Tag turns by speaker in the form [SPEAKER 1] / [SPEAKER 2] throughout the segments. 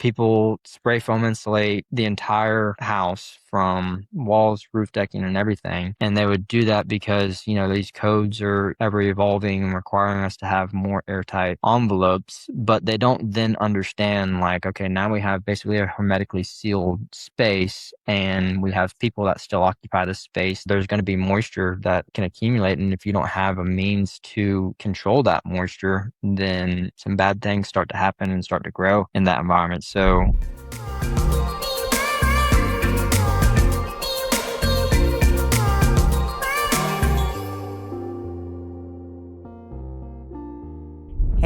[SPEAKER 1] people spray foam insulate the entire house from walls, roof decking, and everything. And they would do that because, these codes are ever evolving and requiring us to have more airtight envelopes. But they don't then understand, like, okay, now we have basically a hermetically sealed space and we have people that still occupy the space. There's going to be moisture that can accumulate. And if you don't have a means to control that moisture, then some bad things start to happen and start to grow in that environment. So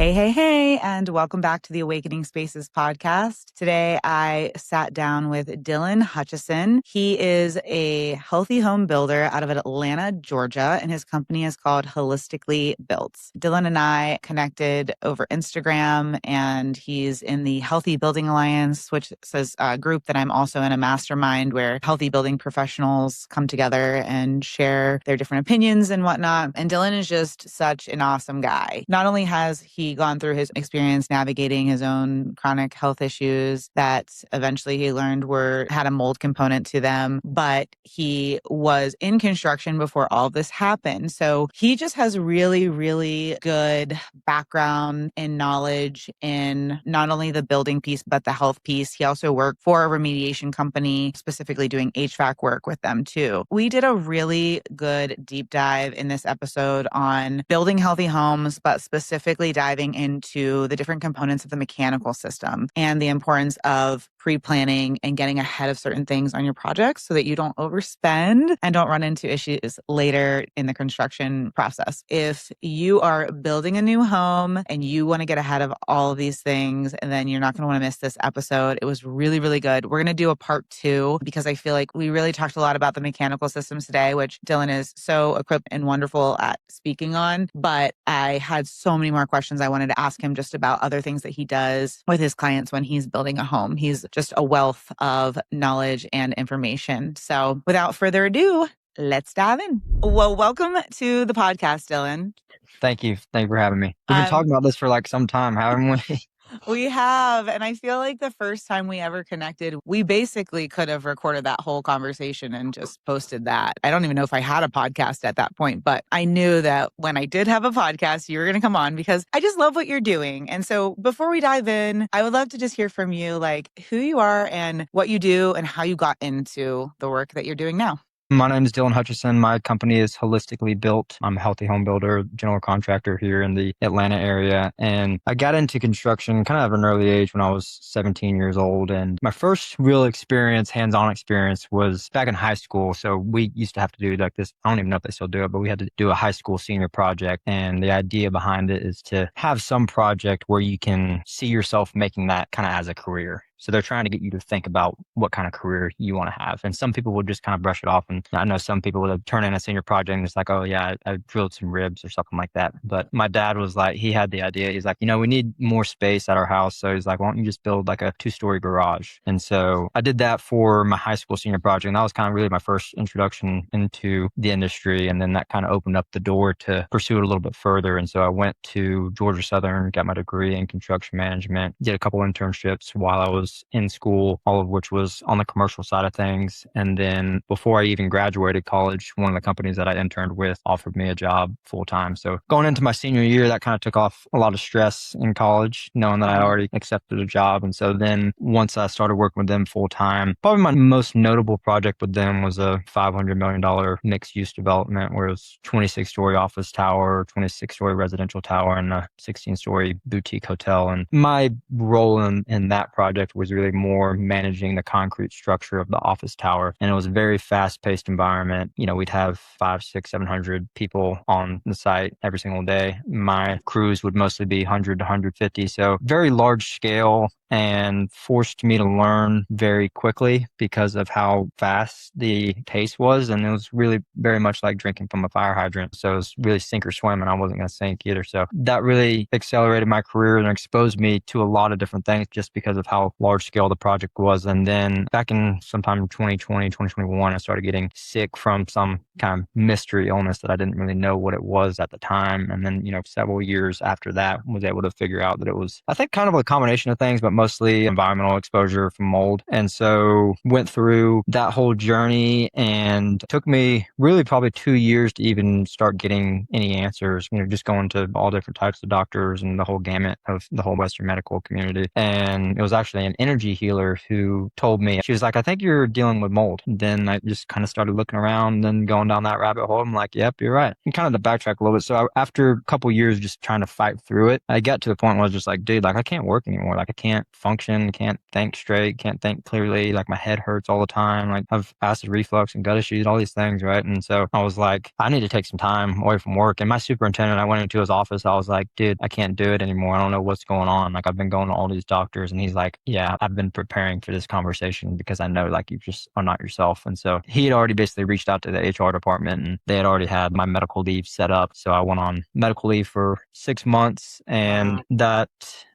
[SPEAKER 2] Hey, and welcome back to the Awakening Spaces podcast. Today, I sat down with Dylan Hutcheson. He is a healthy home builder out of Atlanta, Georgia, and his company is called Holistically Built. Dylan and I connected over Instagram, and he's in the Healthy Building Alliance, which is a group that I'm also in, a mastermind where healthy building professionals come together and share their different opinions and whatnot. And Dylan is just such an awesome guy. Not only has he gone through his experience navigating his own chronic health issues that eventually he learned had a mold component to them, but he was in construction before all this happened. So he just has really, really good background and knowledge in not only the building piece, but the health piece. He also worked for a remediation company, specifically doing HVAC work with them too. We did a really good deep dive in this episode on building healthy homes, but specifically diving into the different components of the mechanical system and the importance of pre-planning and getting ahead of certain things on your projects so that you don't overspend and don't run into issues later in the construction process. If you are building a new home and you want to get ahead of all of these things, and then you're not going to want to miss this episode. It was really, really good. We're going to do a part 2 because I feel like we really talked a lot about the mechanical systems today, which Dylan is so equipped and wonderful at speaking on. But I had so many more questions I wanted to ask him just about other things that he does with his clients when he's building a home. He's just a wealth of knowledge and information. So without further ado, let's dive in. Well, welcome to the podcast, Dylan.
[SPEAKER 1] thank you. Thank you for having me. We've been talking about this for like some time, haven't we?
[SPEAKER 2] We have. And I feel like the first time we ever connected, we basically could have recorded that whole conversation and just posted that. I don't even know if I had a podcast at that point, but I knew that when I did have a podcast, you were going to come on because I just love what you're doing. And so before we dive in, I would love to just hear from you, like who you are and what you do and how you got into the work that you're doing now.
[SPEAKER 1] My name is Dylan Hutcheson. My company is Holistically Built. I'm a healthy home builder, general contractor here in the Atlanta area. And I got into construction kind of at an early age when I was 17 years old. And my first real experience, hands-on experience, was back in high school. So we used to have to do like this. I don't even know if they still do it, but we had to do a high school senior project. And the idea behind it is to have some project where you can see yourself making that kind of as a career. So they're trying to get you to think about what kind of career you want to have. And some people will just kind of brush it off. And I know some people would turn in a senior project and it's like, oh yeah, I drilled some ribs or something like that. But my dad was like, he had the idea. He's like, we need more space at our house. So he's like, why don't you just build like a 2-story garage? And so I did that for my high school senior project. And that was kind of really my first introduction into the industry. And then that kind of opened up the door to pursue it a little bit further. And so I went to Georgia Southern, got my degree in construction management, did a couple internships while I was in school, all of which was on the commercial side of things. And then before I even graduated college, one of the companies that I interned with offered me a job full time. So going into my senior year, that kind of took off a lot of stress in college, knowing that I already accepted a job. And so then once I started working with them full time, probably my most notable project with them was a $500 million mixed use development where it was 26-story office tower, 26-story residential tower, and a 16-story boutique hotel. And my role in that project was really more managing the concrete structure of the office tower. And it was a very fast-paced environment. We'd have 500, 600, 700 people on the site every single day. My crews would mostly be 100 to 150. So very large scale and forced me to learn very quickly because of how fast the pace was. And it was really very much like drinking from a fire hydrant. So it was really sink or swim, and I wasn't going to sink either. So that really accelerated my career and exposed me to a lot of different things just because of how large large scale the project was. And then back in sometime 2020, 2021, I started getting sick from some kind of mystery illness that I didn't really know what it was at the time. And then, several years after that, was able to figure out that it was, I think, kind of a combination of things, but mostly environmental exposure from mold. And so went through that whole journey, and took me really probably 2 years to even start getting any answers, just going to all different types of doctors and the whole gamut of the whole Western medical community. And it was actually an energy healer who told me, she was like, I think you're dealing with mold. Then I just kind of started looking around and going down that rabbit hole. I'm like, yep, you're right. And kind of to backtrack a little bit. So after a couple years just trying to fight through it, I got to the point where I was just like, dude, like I can't work anymore. Like I can't function, can't think straight, can't think clearly. Like my head hurts all the time. Like I've acid reflux and gut issues, all these things, right? And so I was like, I need to take some time away from work. And my superintendent, I went into his office. I was like, dude, I can't do it anymore. I don't know what's going on. Like I've been going to all these doctors. And he's like, yeah, I've been preparing for this conversation because I know like you just are not yourself. And so he had already basically reached out to the HR department, and they had already had my medical leave set up. So I went on medical leave for 6 months, and
[SPEAKER 2] Wow.
[SPEAKER 1] that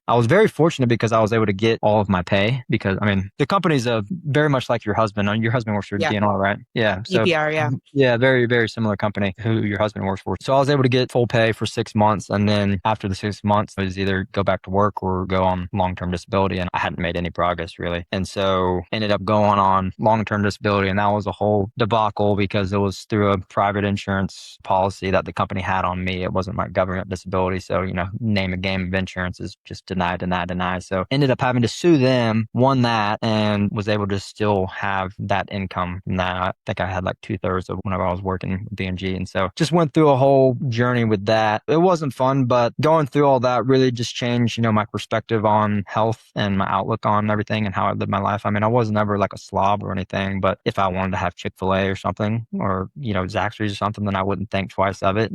[SPEAKER 1] I was very fortunate because I was able to get all of my pay, because I mean the company's very much like your husband. Your husband works for
[SPEAKER 2] Yeah.
[SPEAKER 1] DNR, right? Yeah. So
[SPEAKER 2] EPR, yeah.
[SPEAKER 1] yeah, very, very similar company who your husband works for. So I was able to get full pay for 6 months. And then after the 6 months, it was either go back to work or go on long-term disability. And I hadn't made any progress really. And so ended up going on long-term disability. And that was a whole debacle because it was through a private insurance policy that the company had on me. It wasn't like government disability. So, name a game of insurance is just deny, deny, deny. So ended up having to sue them, won that, and was able to still have that income from that. I think I had like 2/3 of whenever I was working with BMG. And so just went through a whole journey with that. It wasn't fun, but going through all that really just changed, my perspective on health and my outlook on everything and how I live my life. I mean, I was never like a slob or anything, but if I wanted to have Chick-fil-A or something, or, Zaxby's or something, then I wouldn't think twice of it.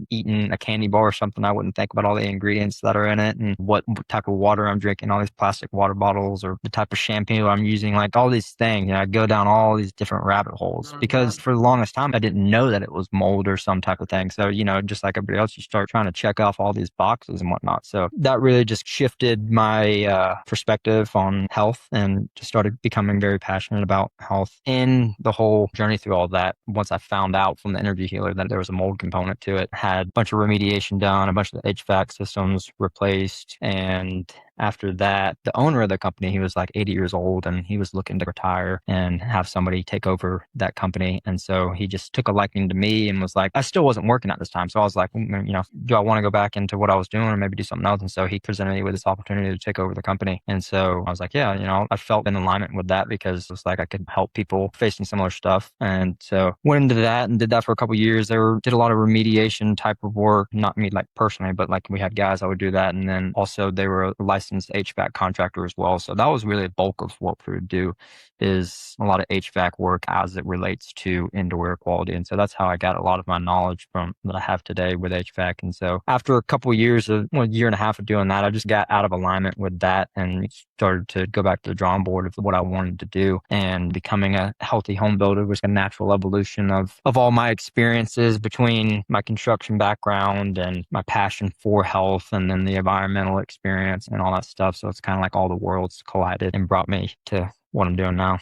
[SPEAKER 1] Eating a candy bar or something, I wouldn't think about all the ingredients that are in it and what type of water I'm drinking, all these plastic water bottles, or the type of shampoo I'm using, like all these things. I go down all these different rabbit holes because for the longest time, I didn't know that it was mold or some type of thing. So, just like everybody else, you start trying to check off all these boxes and whatnot. So that really just shifted my perspective on health, and just started becoming very passionate about health. In the whole journey through all that, once I found out from the energy healer that there was a mold component to it, had a bunch of remediation done, a bunch of the HVAC systems replaced. And after that, the owner of the company, he was like 80 years old, and he was looking to retire and have somebody take over that company. And so he just took a liking to me and was like, I still wasn't working at this time. So I was like, do I want to go back into what I was doing or maybe do something else? And so he presented me with this opportunity to take over the company. And so I was like, yeah, I felt in alignment with that because it was like I could help people facing similar stuff. And so went into that and did that for a couple of years. Did a lot of remediation type of work, not me like personally, but like we had guys that would do that. And then also they were a licensed HVAC contractor as well. So that was really the bulk of what we would do, is a lot of HVAC work as it relates to indoor air quality. And so that's how I got a lot of my knowledge from that I have today with HVAC. And so after a couple of years of, a year and a half of doing that, I just got out of alignment with that and started to go back to the drawing board of what I wanted to do. And becoming a healthy home builder was a natural evolution of all my experiences between my construction background and my passion for health, and then the environmental experience and all that stuff. So it's kind of like all the worlds collided and brought me to what I'm doing now.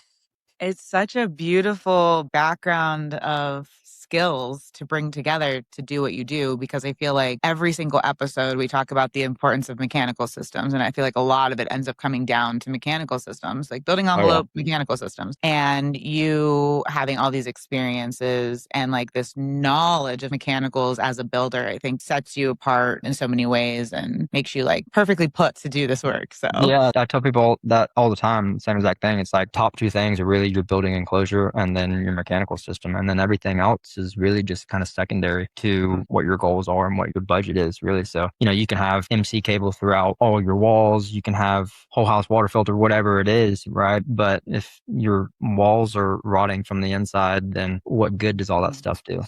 [SPEAKER 2] It's such a beautiful background of skills to bring together to do what you do, because I feel like every single episode we talk about the importance of mechanical systems. And I feel like a lot of it ends up coming down to mechanical systems, like building
[SPEAKER 1] Oh yeah.
[SPEAKER 2] envelope mechanical systems. And you having all these experiences and like this knowledge of mechanicals as a builder, I think sets you apart in so many ways and makes you like perfectly put to do this work. So
[SPEAKER 1] Yeah, I tell people that all the time, same exact thing. It's like top two things are really your building enclosure and then your mechanical system. And then everything else is really just kind of secondary to what your goals are and what your budget is, really. So, you can have MC cable throughout all your walls. You can have whole house water filter, whatever it is, right? But if your walls are rotting from the inside, then what good does all that stuff do?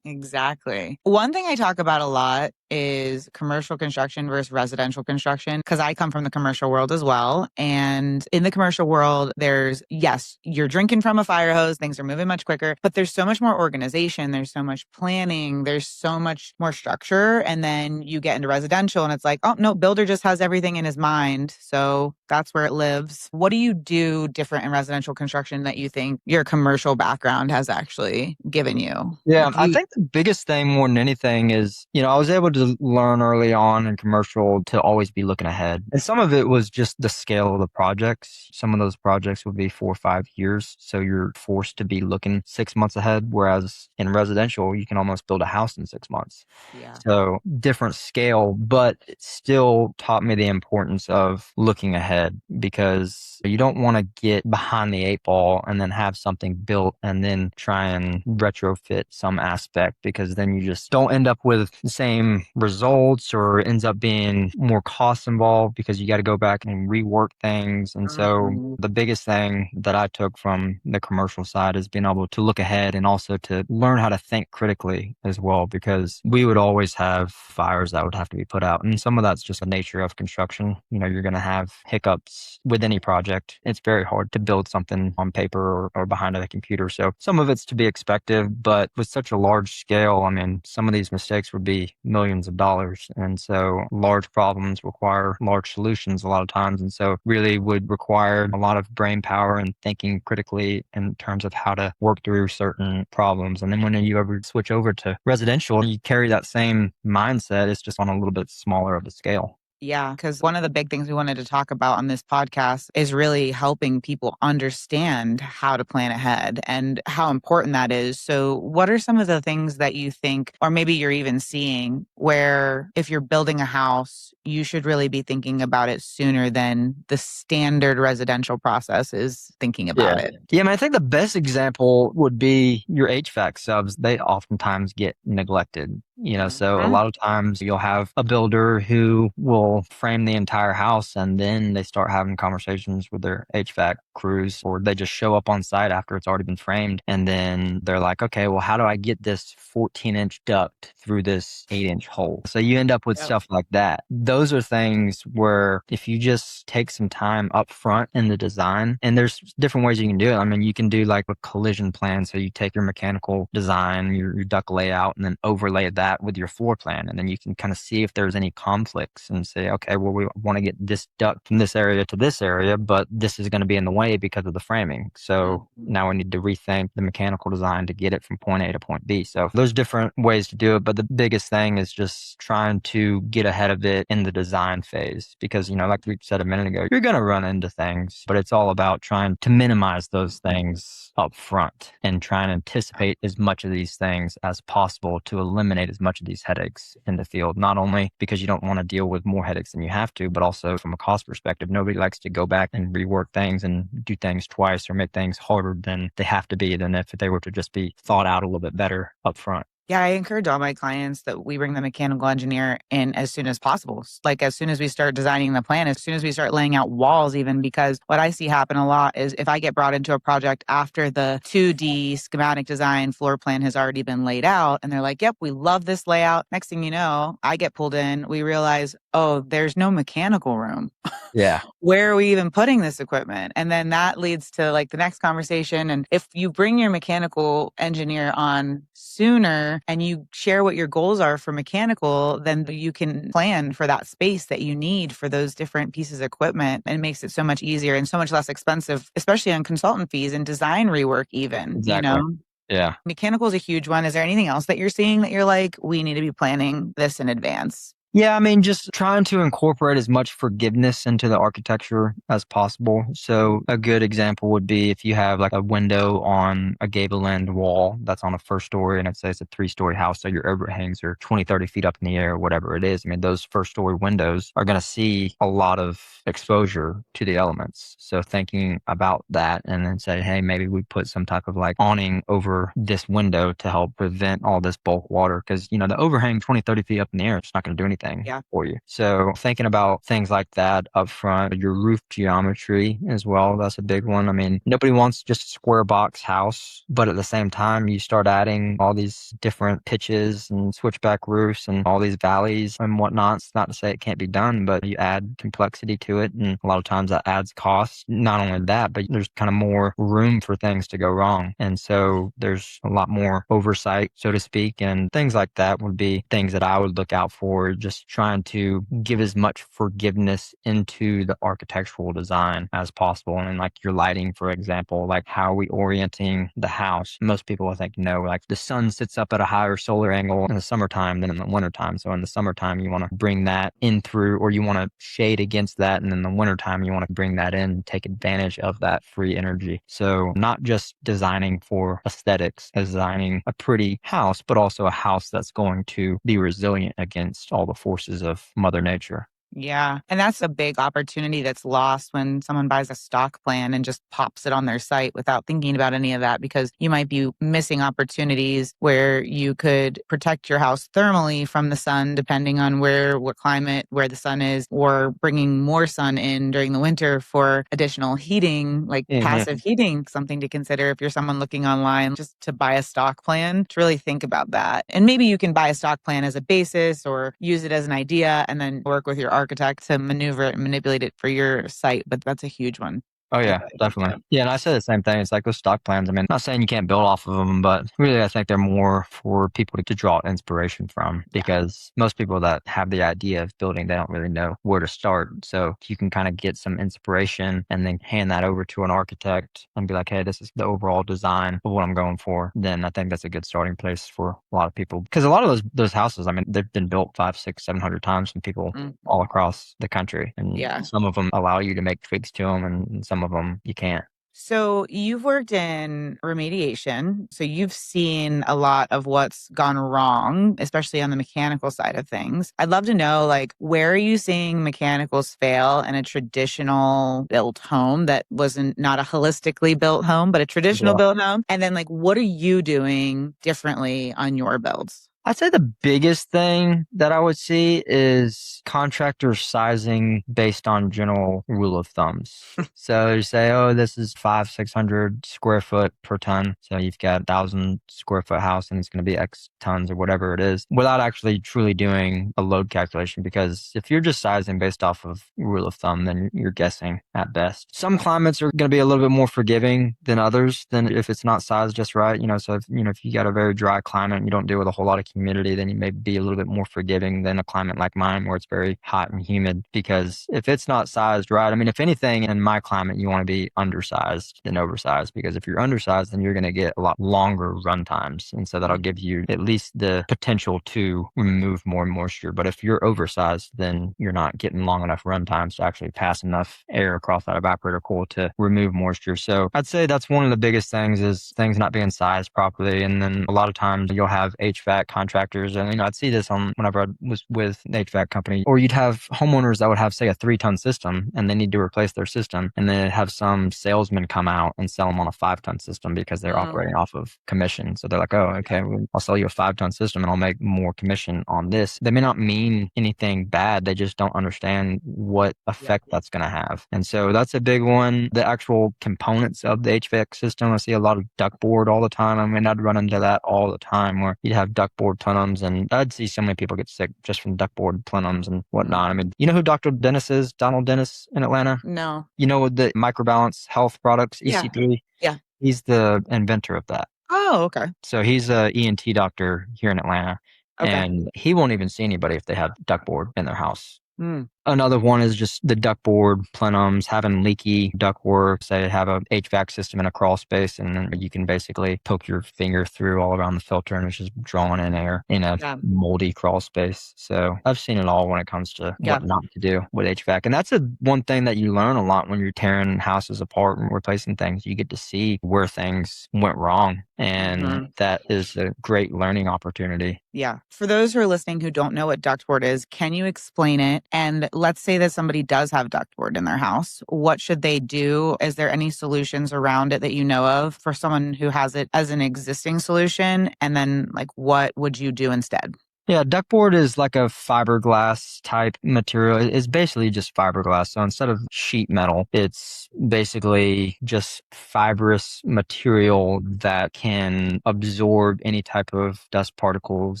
[SPEAKER 2] Exactly. One thing I talk about a lot is commercial construction versus residential construction, because I come from the commercial world as well. And in the commercial world, there's, yes, you're drinking from a fire hose, things are moving much quicker, but there's so much more organization, there's so much planning, there's so much more structure. And then you get into residential and it's like, oh, no, builder just has everything in his mind. So that's where it lives. What do you do different in residential construction that you think your commercial background has actually given you?
[SPEAKER 1] Yeah,
[SPEAKER 2] Like
[SPEAKER 1] I
[SPEAKER 2] you,
[SPEAKER 1] think the biggest thing more than anything is, I was able to learn early on in commercial to always be looking ahead. And some of it was just the scale of the projects. Some of those projects would be 4 or 5 years. So you're forced to be looking 6 months ahead. Whereas in residential, you can almost build a house in 6 months.
[SPEAKER 2] yeah.
[SPEAKER 1] So different scale, but it still taught me the importance of looking ahead because you don't want to get behind the eight ball and then have something built and then try and retrofit some aspect because then you just don't end up with the same results or it ends up being more costs involved because you got to go back and rework things. And so
[SPEAKER 2] Mhm.
[SPEAKER 1] the biggest thing that I took from the commercial side is being able to look ahead and also to learn how to think critically as well, because we would always have fires that would have to be put out. And some of that's just the nature of construction. You're going to have hiccups with any project. It's very hard to build something on paper or behind a computer. So some of it's to be expected, but with such a large scale, I mean, some of these mistakes would be millions of dollars. And so large problems require large solutions a lot of times. And so really would require a lot of brain power and thinking critically in terms of how to work through certain problems. And then when you ever switch over to residential, you carry that same mindset. It's just on a little bit smaller of a scale.
[SPEAKER 2] Yeah, because one of the big things we wanted to talk about on this podcast is really helping people understand how to plan ahead and how important that is. So, what are some of the things that you think, or maybe you're even seeing, where if you're building a house, you should really be thinking about it sooner than the standard residential process is thinking about
[SPEAKER 1] Yeah.
[SPEAKER 2] it?
[SPEAKER 1] Yeah, I mean, I think the best example would be your HVAC subs. They oftentimes get neglected. So a
[SPEAKER 2] Mhm.
[SPEAKER 1] lot of times you'll have a builder who will frame the entire house and then they start having conversations with their HVAC crews, or they just show up on site after it's already been framed. And then they're like, okay, well, how do I get this 14-inch duct through this 8-inch hole? So you end up with
[SPEAKER 2] Yep.
[SPEAKER 1] stuff like that. Those are things where if you just take some time up front in the design, and there's different ways you can do it. I mean, you can do like a collision plan. So you take your mechanical design, your duct layout, and then overlay that with your floor plan. And then you can kind of see if there's any conflicts and say, okay, well, we want to get this duct from this area to this area, but this is going to be in the way because of the framing. So
[SPEAKER 2] Mhm.
[SPEAKER 1] now we need to rethink the mechanical design to get it from point A to point B. So there's different ways to do it. But the biggest thing is just trying to get ahead of it in the design phase because, like we said a minute ago, you're going to run into things, but it's all about trying to minimize those things up front and try and anticipate as much of these things as possible to eliminate as much of these headaches in the field. Not only because you don't want to deal with more headaches than you have to, but also from a cost perspective. Nobody likes to go back and rework things and do things twice or make things harder than they have to be than if they were to just be thought out a little bit better up front.
[SPEAKER 2] Yeah, I encourage all my clients that we bring the mechanical engineer in as soon as possible. Like as soon as we start designing the plan, as soon as we start laying out walls, even because what I see happen a lot is if I get brought into a project after the 2D schematic design floor plan has already been laid out, and they're like, yep, we love this layout. Next thing you know, I get pulled in, we realize, oh, there's no mechanical room.
[SPEAKER 1] Yeah.
[SPEAKER 2] Where are we even putting this equipment? And then that leads to like the next conversation. And if you bring your mechanical engineer on sooner and you share what your goals are for mechanical, then you can plan for that space that you need for those different pieces of equipment. And it makes it so much easier and so much less expensive, especially on consultant fees and design rework, even,
[SPEAKER 1] Exactly. Yeah.
[SPEAKER 2] Mechanical is a huge one. Is there anything else that you're seeing that you're like, we need to be planning this in advance?
[SPEAKER 1] Yeah, I mean, just trying to incorporate as much forgiveness into the architecture as possible. So a good example would be if you have like a window on a gable end wall that's on a first story and it says a 3-story house, so your overhangs are 20, 30 feet up in the air, whatever it is. I mean, those first story windows are going to see a lot of exposure to the elements. So thinking about that and then say, hey, maybe we put some type of like awning over this window to help prevent all this bulk water. Because, the overhang 20, 30 feet up in the air, it's not going to do anything anything
[SPEAKER 2] Yeah.
[SPEAKER 1] for you. So thinking about things like that up front, your roof geometry as well, that's a big one. I mean, nobody wants just a square box house, but at the same time, you start adding all these different pitches and switchback roofs and all these valleys and whatnot. It's not to say it can't be done, but you add complexity to it. And a lot of times that adds cost. Not only that, but there's kind of more room for things to go wrong. And so there's a lot more oversight, so to speak, and things like that would be things that I would look out for, just trying to give as much forgiveness into the architectural design as possible. And like your lighting, for example, like how are we orienting the house? Most people I think know, like the sun sits up at a higher solar angle in the summertime than in the wintertime. So in the summertime, you want to bring that in through, or you want to shade against that. And in the wintertime, you want to bring that in, take advantage of that free energy. So not just designing for aesthetics, designing a pretty house, but also a house that's going to be resilient against all the forces of Mother Nature.
[SPEAKER 2] Yeah. And that's a big opportunity that's lost when someone buys a stock plan and just pops it on their site without thinking about any of that, because you might be missing opportunities where you could protect your house thermally from the sun, depending on what climate, where the sun is, or bringing more sun in during the winter for additional heating, like passive heating, something to consider if you're someone looking online just to buy a stock plan, to really think about that. And maybe you can buy a stock plan as a basis or use it as an idea and then work with your architect to maneuver it and manipulate it for your site. But that's a huge one.
[SPEAKER 1] Oh
[SPEAKER 2] I
[SPEAKER 1] yeah,
[SPEAKER 2] really think
[SPEAKER 1] definitely.
[SPEAKER 2] so.
[SPEAKER 1] Yeah, and I say the same thing. It's like those stock plans. I mean, not saying you can't build off of them, but really I think they're more for people to draw inspiration from,
[SPEAKER 2] Yeah.
[SPEAKER 1] because most people that have the idea of building, they don't really know where to start. So if you can kind of get some inspiration and then hand that over to an architect and be like, hey, this is the overall design of what I'm going for, then I think that's a good starting place for a lot of people. Because a lot of those houses, I mean, they've been built 5, 6, 700 times from people all across the country. And
[SPEAKER 2] Yeah.
[SPEAKER 1] some of them allow you to make tweaks to them, and some of them you can't.
[SPEAKER 2] So you've worked in remediation. So you've seen a lot of what's gone wrong, especially on the mechanical side of things. I'd love to know, like, where are you seeing mechanicals fail in a traditional built home that wasn't not a holistically built home, but a traditional
[SPEAKER 1] Yeah.
[SPEAKER 2] built home? And then, like, what are you doing differently on your builds?
[SPEAKER 1] I'd say the biggest thing that I would see is contractor sizing based on general rule of thumbs. So you say, oh, this is 600 square foot per ton. So you've got 1,000 square foot house and it's going to be X tons or whatever it is, without actually truly doing a load calculation. Because if you're just sizing based off of rule of thumb, then you're guessing at best. Some climates are going to be a little bit more forgiving than others, than if it's not sized just right. So if you got a very dry climate and you don't deal with a whole lot of humidity, then you may be a little bit more forgiving than a climate like mine where it's very hot and humid. Because if it's not sized right, I mean, if anything in my climate, you want to be undersized than oversized, because if you're undersized, then you're going to get a lot longer run times. And so that'll give you at least the potential to remove more moisture. But if you're oversized, then you're not getting long enough run times to actually pass enough air across that evaporator coil to remove moisture. So I'd say that's one of the biggest things, is things not being sized properly. And then a lot of times you'll have HVAC contractors, and I'd see this on whenever I was with an HVAC company, or you'd have homeowners that would have, say, a 3-ton system and they need to replace their system, and then have some salesman come out and sell them on a 5-ton system because they're operating off of commission. So they're like, oh, okay, well, I'll sell you a 5-ton system and I'll make more commission on this. They may not mean anything bad. They just don't understand what effect that's going to have. And so that's a big one. The actual components of the HVAC system, I see a lot of ductboard all the time. I mean, I'd run into that all the time where you'd have ductboard plenums, and I'd see so many people get sick just from ductboard plenums and whatnot. I mean, you know who Dr. Dennis is? Donald Dennis in Atlanta?
[SPEAKER 2] No.
[SPEAKER 1] You know, the microbalance health products,
[SPEAKER 2] Yeah.
[SPEAKER 1] EC3?
[SPEAKER 2] Yeah.
[SPEAKER 1] He's the inventor of that.
[SPEAKER 2] Oh, okay.
[SPEAKER 1] So he's a ENT doctor here in Atlanta,
[SPEAKER 2] Okay.
[SPEAKER 1] and he won't even see anybody if they have ductboard in their house.
[SPEAKER 2] Mm.
[SPEAKER 1] Another one is just the ductboard plenums having leaky ductwork. Say have a HVAC system in a crawl space, and then you can basically poke your finger through all around the filter, and it's just drawing in air in a moldy crawl space. So I've seen it all when it comes to what not to do with HVAC. And that's one thing that you learn a lot when you're tearing houses apart and replacing things. You get to see where things went wrong. And that is a great learning opportunity.
[SPEAKER 2] Yeah. For those who are listening who don't know what ductboard is, can you explain it? And let's say that somebody does have ductboard in their house. What should they do? Is there any solutions around it that you know of for someone who has it as an existing solution? And then, like, what would you do instead?
[SPEAKER 1] Yeah, ductboard is like a fiberglass type material. It's basically just fiberglass. So instead of sheet metal, it's basically just fibrous material that can absorb any type of dust particles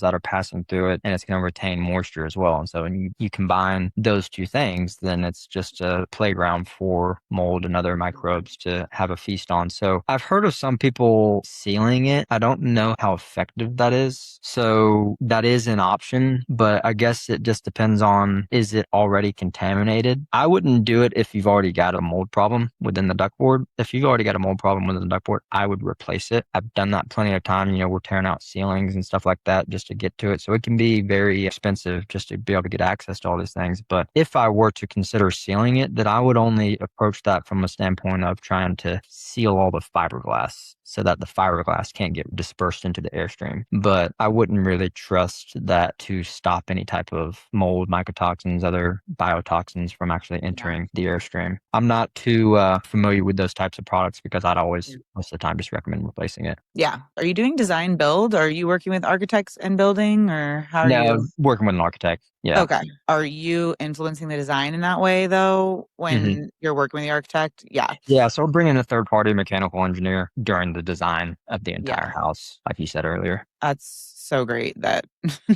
[SPEAKER 1] that are passing through it, and it's going to retain moisture as well. And so when you combine those two things, then it's just a playground for mold and other microbes to have a feast on. So I've heard of some people sealing it. I don't know how effective that is. So that is an option, but I guess it just depends on, is it already contaminated? I wouldn't do it if you've already got a mold problem within the ductboard. If you've already got a mold problem within the ductboard, I would replace it. I've done that plenty of time. We're tearing out ceilings and stuff like that just to get to it. So it can be very expensive just to be able to get access to all these things. But if I were to consider sealing it, then I would only approach that from a standpoint of trying to seal all the fiberglass so that the fiberglass can't get dispersed into the airstream. But I wouldn't really trust that to stop any type of mold, mycotoxins, other biotoxins from actually entering the airstream. I'm not too familiar with those types of products because I'd always, most of the time, just recommend replacing it.
[SPEAKER 2] Yeah. Are you doing design build? Are you working with architects and building, or how are
[SPEAKER 1] No,
[SPEAKER 2] you?
[SPEAKER 1] working with an architect. Yeah.
[SPEAKER 2] Okay. Are you influencing the design in that way though
[SPEAKER 1] hmm
[SPEAKER 2] when you're working with the architect? Yeah.
[SPEAKER 1] Yeah. So we're bringing a third party mechanical engineer during the design of the entire
[SPEAKER 2] Yeah.
[SPEAKER 1] house, like you said earlier.
[SPEAKER 2] That's so great that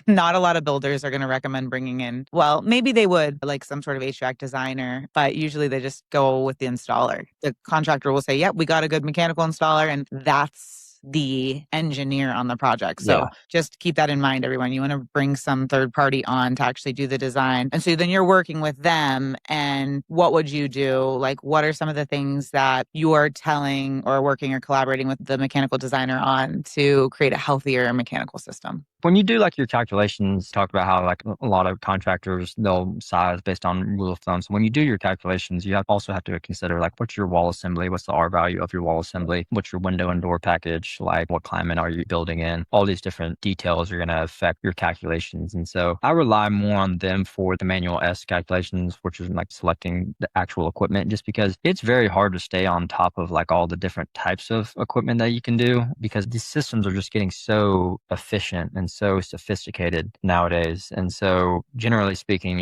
[SPEAKER 2] not a lot of builders are going to recommend bringing in, well, maybe they would, like some sort of HVAC designer, but usually they just go with the installer. The contractor will say, yep, we got a good mechanical installer, and that's the engineer on the project. So
[SPEAKER 1] Yeah.
[SPEAKER 2] just keep that in mind, everyone. You want to bring some third party on to actually do the design. And so then you're working with them. And what would you do? Like, what are some of the things that you are telling or working or collaborating with the mechanical designer on to create a healthier mechanical system?
[SPEAKER 1] When you do like your calculations, talk about how like a lot of contractors, they'll size based on rule of thumb. So when you do your calculations, you also have to consider like what's your wall assembly, what's the R value of your wall assembly, what's your window and door package, like what climate are you building in. All these different details are going to affect your calculations. And so I rely more on them for the manual S calculations, which is like selecting the actual equipment, just because it's very hard to stay on top of like all the different types of equipment that you can do because these systems are just getting so efficient and so sophisticated nowadays. And so generally speaking,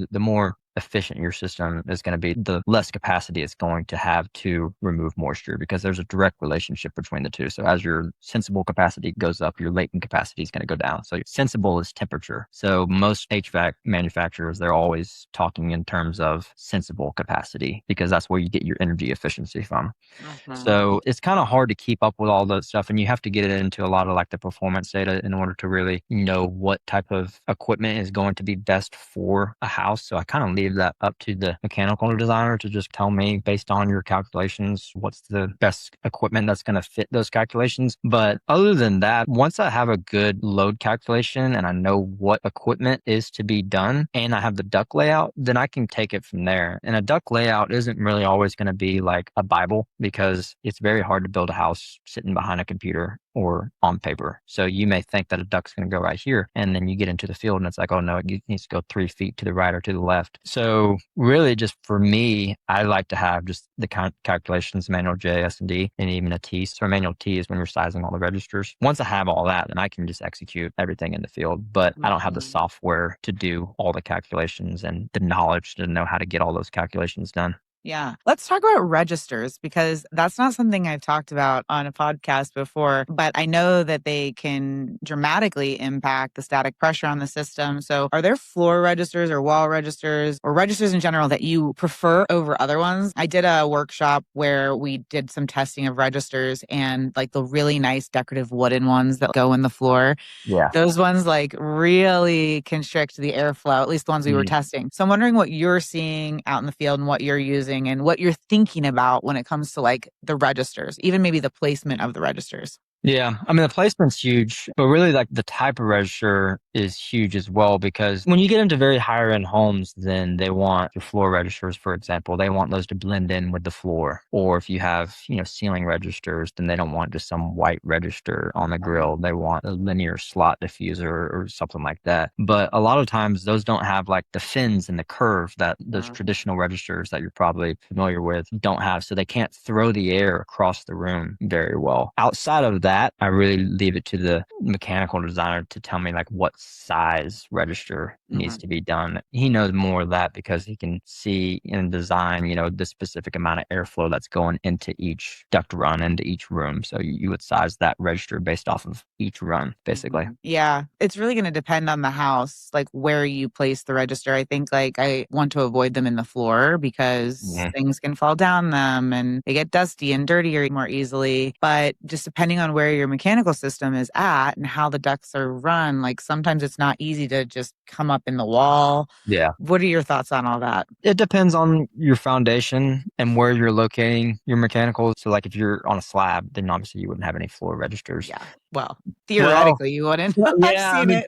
[SPEAKER 1] the more efficient your system is going to be, the less capacity it's going to have to remove moisture because there's a direct relationship between the two. So as your sensible capacity goes up, your latent capacity is going to go down. So sensible is temperature. So most HVAC manufacturers, they're always talking in terms of sensible capacity because that's where you get your energy efficiency from.
[SPEAKER 2] Mhm.
[SPEAKER 1] So it's kind of hard to keep up with all that stuff. And you have to get it into a lot of like the performance data in order to really know what type of equipment is going to be best for a house. So I kind of leave that up to the mechanical designer to just tell me based on your calculations, what's the best equipment that's going to fit those calculations. But other than that, once I have a good load calculation and I know what equipment is to be done and I have the duct layout, then I can take it from there. And a duct layout isn't really always going to be like a Bible because it's very hard to build a house sitting behind a computer or on paper. So you may think that a duct's going to go right here. And then you get into the field and it's like, oh no, it needs to go 3 feet to the right or to the left. So really just for me, I like to have just the calculations, manual J, S, and D, and even a T. So a manual T is when you're sizing all the registers. Once I have all that, then I can just execute everything in the field. But I don't have the
[SPEAKER 2] Mhm.
[SPEAKER 1] software to do all the calculations and the knowledge to know how to get all those calculations done.
[SPEAKER 2] Yeah. Let's talk about registers because that's not something I've talked about on a podcast before, but I know that they can dramatically impact the static pressure on the system. So, are there floor registers or wall registers or registers in general that you prefer over other ones? I did a workshop where we did some testing of registers and like the really nice decorative wooden ones that go in the floor.
[SPEAKER 1] Yeah.
[SPEAKER 2] Those ones like really constrict the airflow, at least the ones we were testing. So I'm wondering what you're seeing out in the field and what you're using and what you're thinking about when it comes to like the registers, even maybe the placement of the registers.
[SPEAKER 1] Yeah, I mean, the placement's huge, but really like the type of register is huge as well because when you get into very higher end homes, then they want your floor registers, for example, they want those to blend in with the floor. Or if you have, ceiling registers, then they don't want just some white register on the grill. They want a linear slot diffuser or something like that. But a lot of times those don't have like the fins and the curve that those traditional registers that you're probably familiar with don't have. So they can't throw the air across the room very well. Outside of that, that, I really leave it to the mechanical designer to tell me like what size register needs to be done. He knows more of that because he can see and design, the specific amount of airflow that's going into each duct run, into each room. So you would size that register based off of each run, basically.
[SPEAKER 2] Yeah, it's really going to depend on the house, like where you place the register. I think like I want to avoid them in the floor because things can fall down them and they get dusty and dirtier more easily. But just depending on where your mechanical system is at and how the ducts are run, like sometimes it's not easy to just come up in the wall.
[SPEAKER 1] Yeah.
[SPEAKER 2] What are your thoughts on all that?
[SPEAKER 1] It depends on your foundation and where you're locating your mechanicals. So like if you're on a slab, then obviously you wouldn't have any floor registers.
[SPEAKER 2] Yeah. Well,
[SPEAKER 1] Well,
[SPEAKER 2] theoretically, you wouldn't. I've
[SPEAKER 1] yeah, I
[SPEAKER 2] seen
[SPEAKER 1] mean,
[SPEAKER 2] it.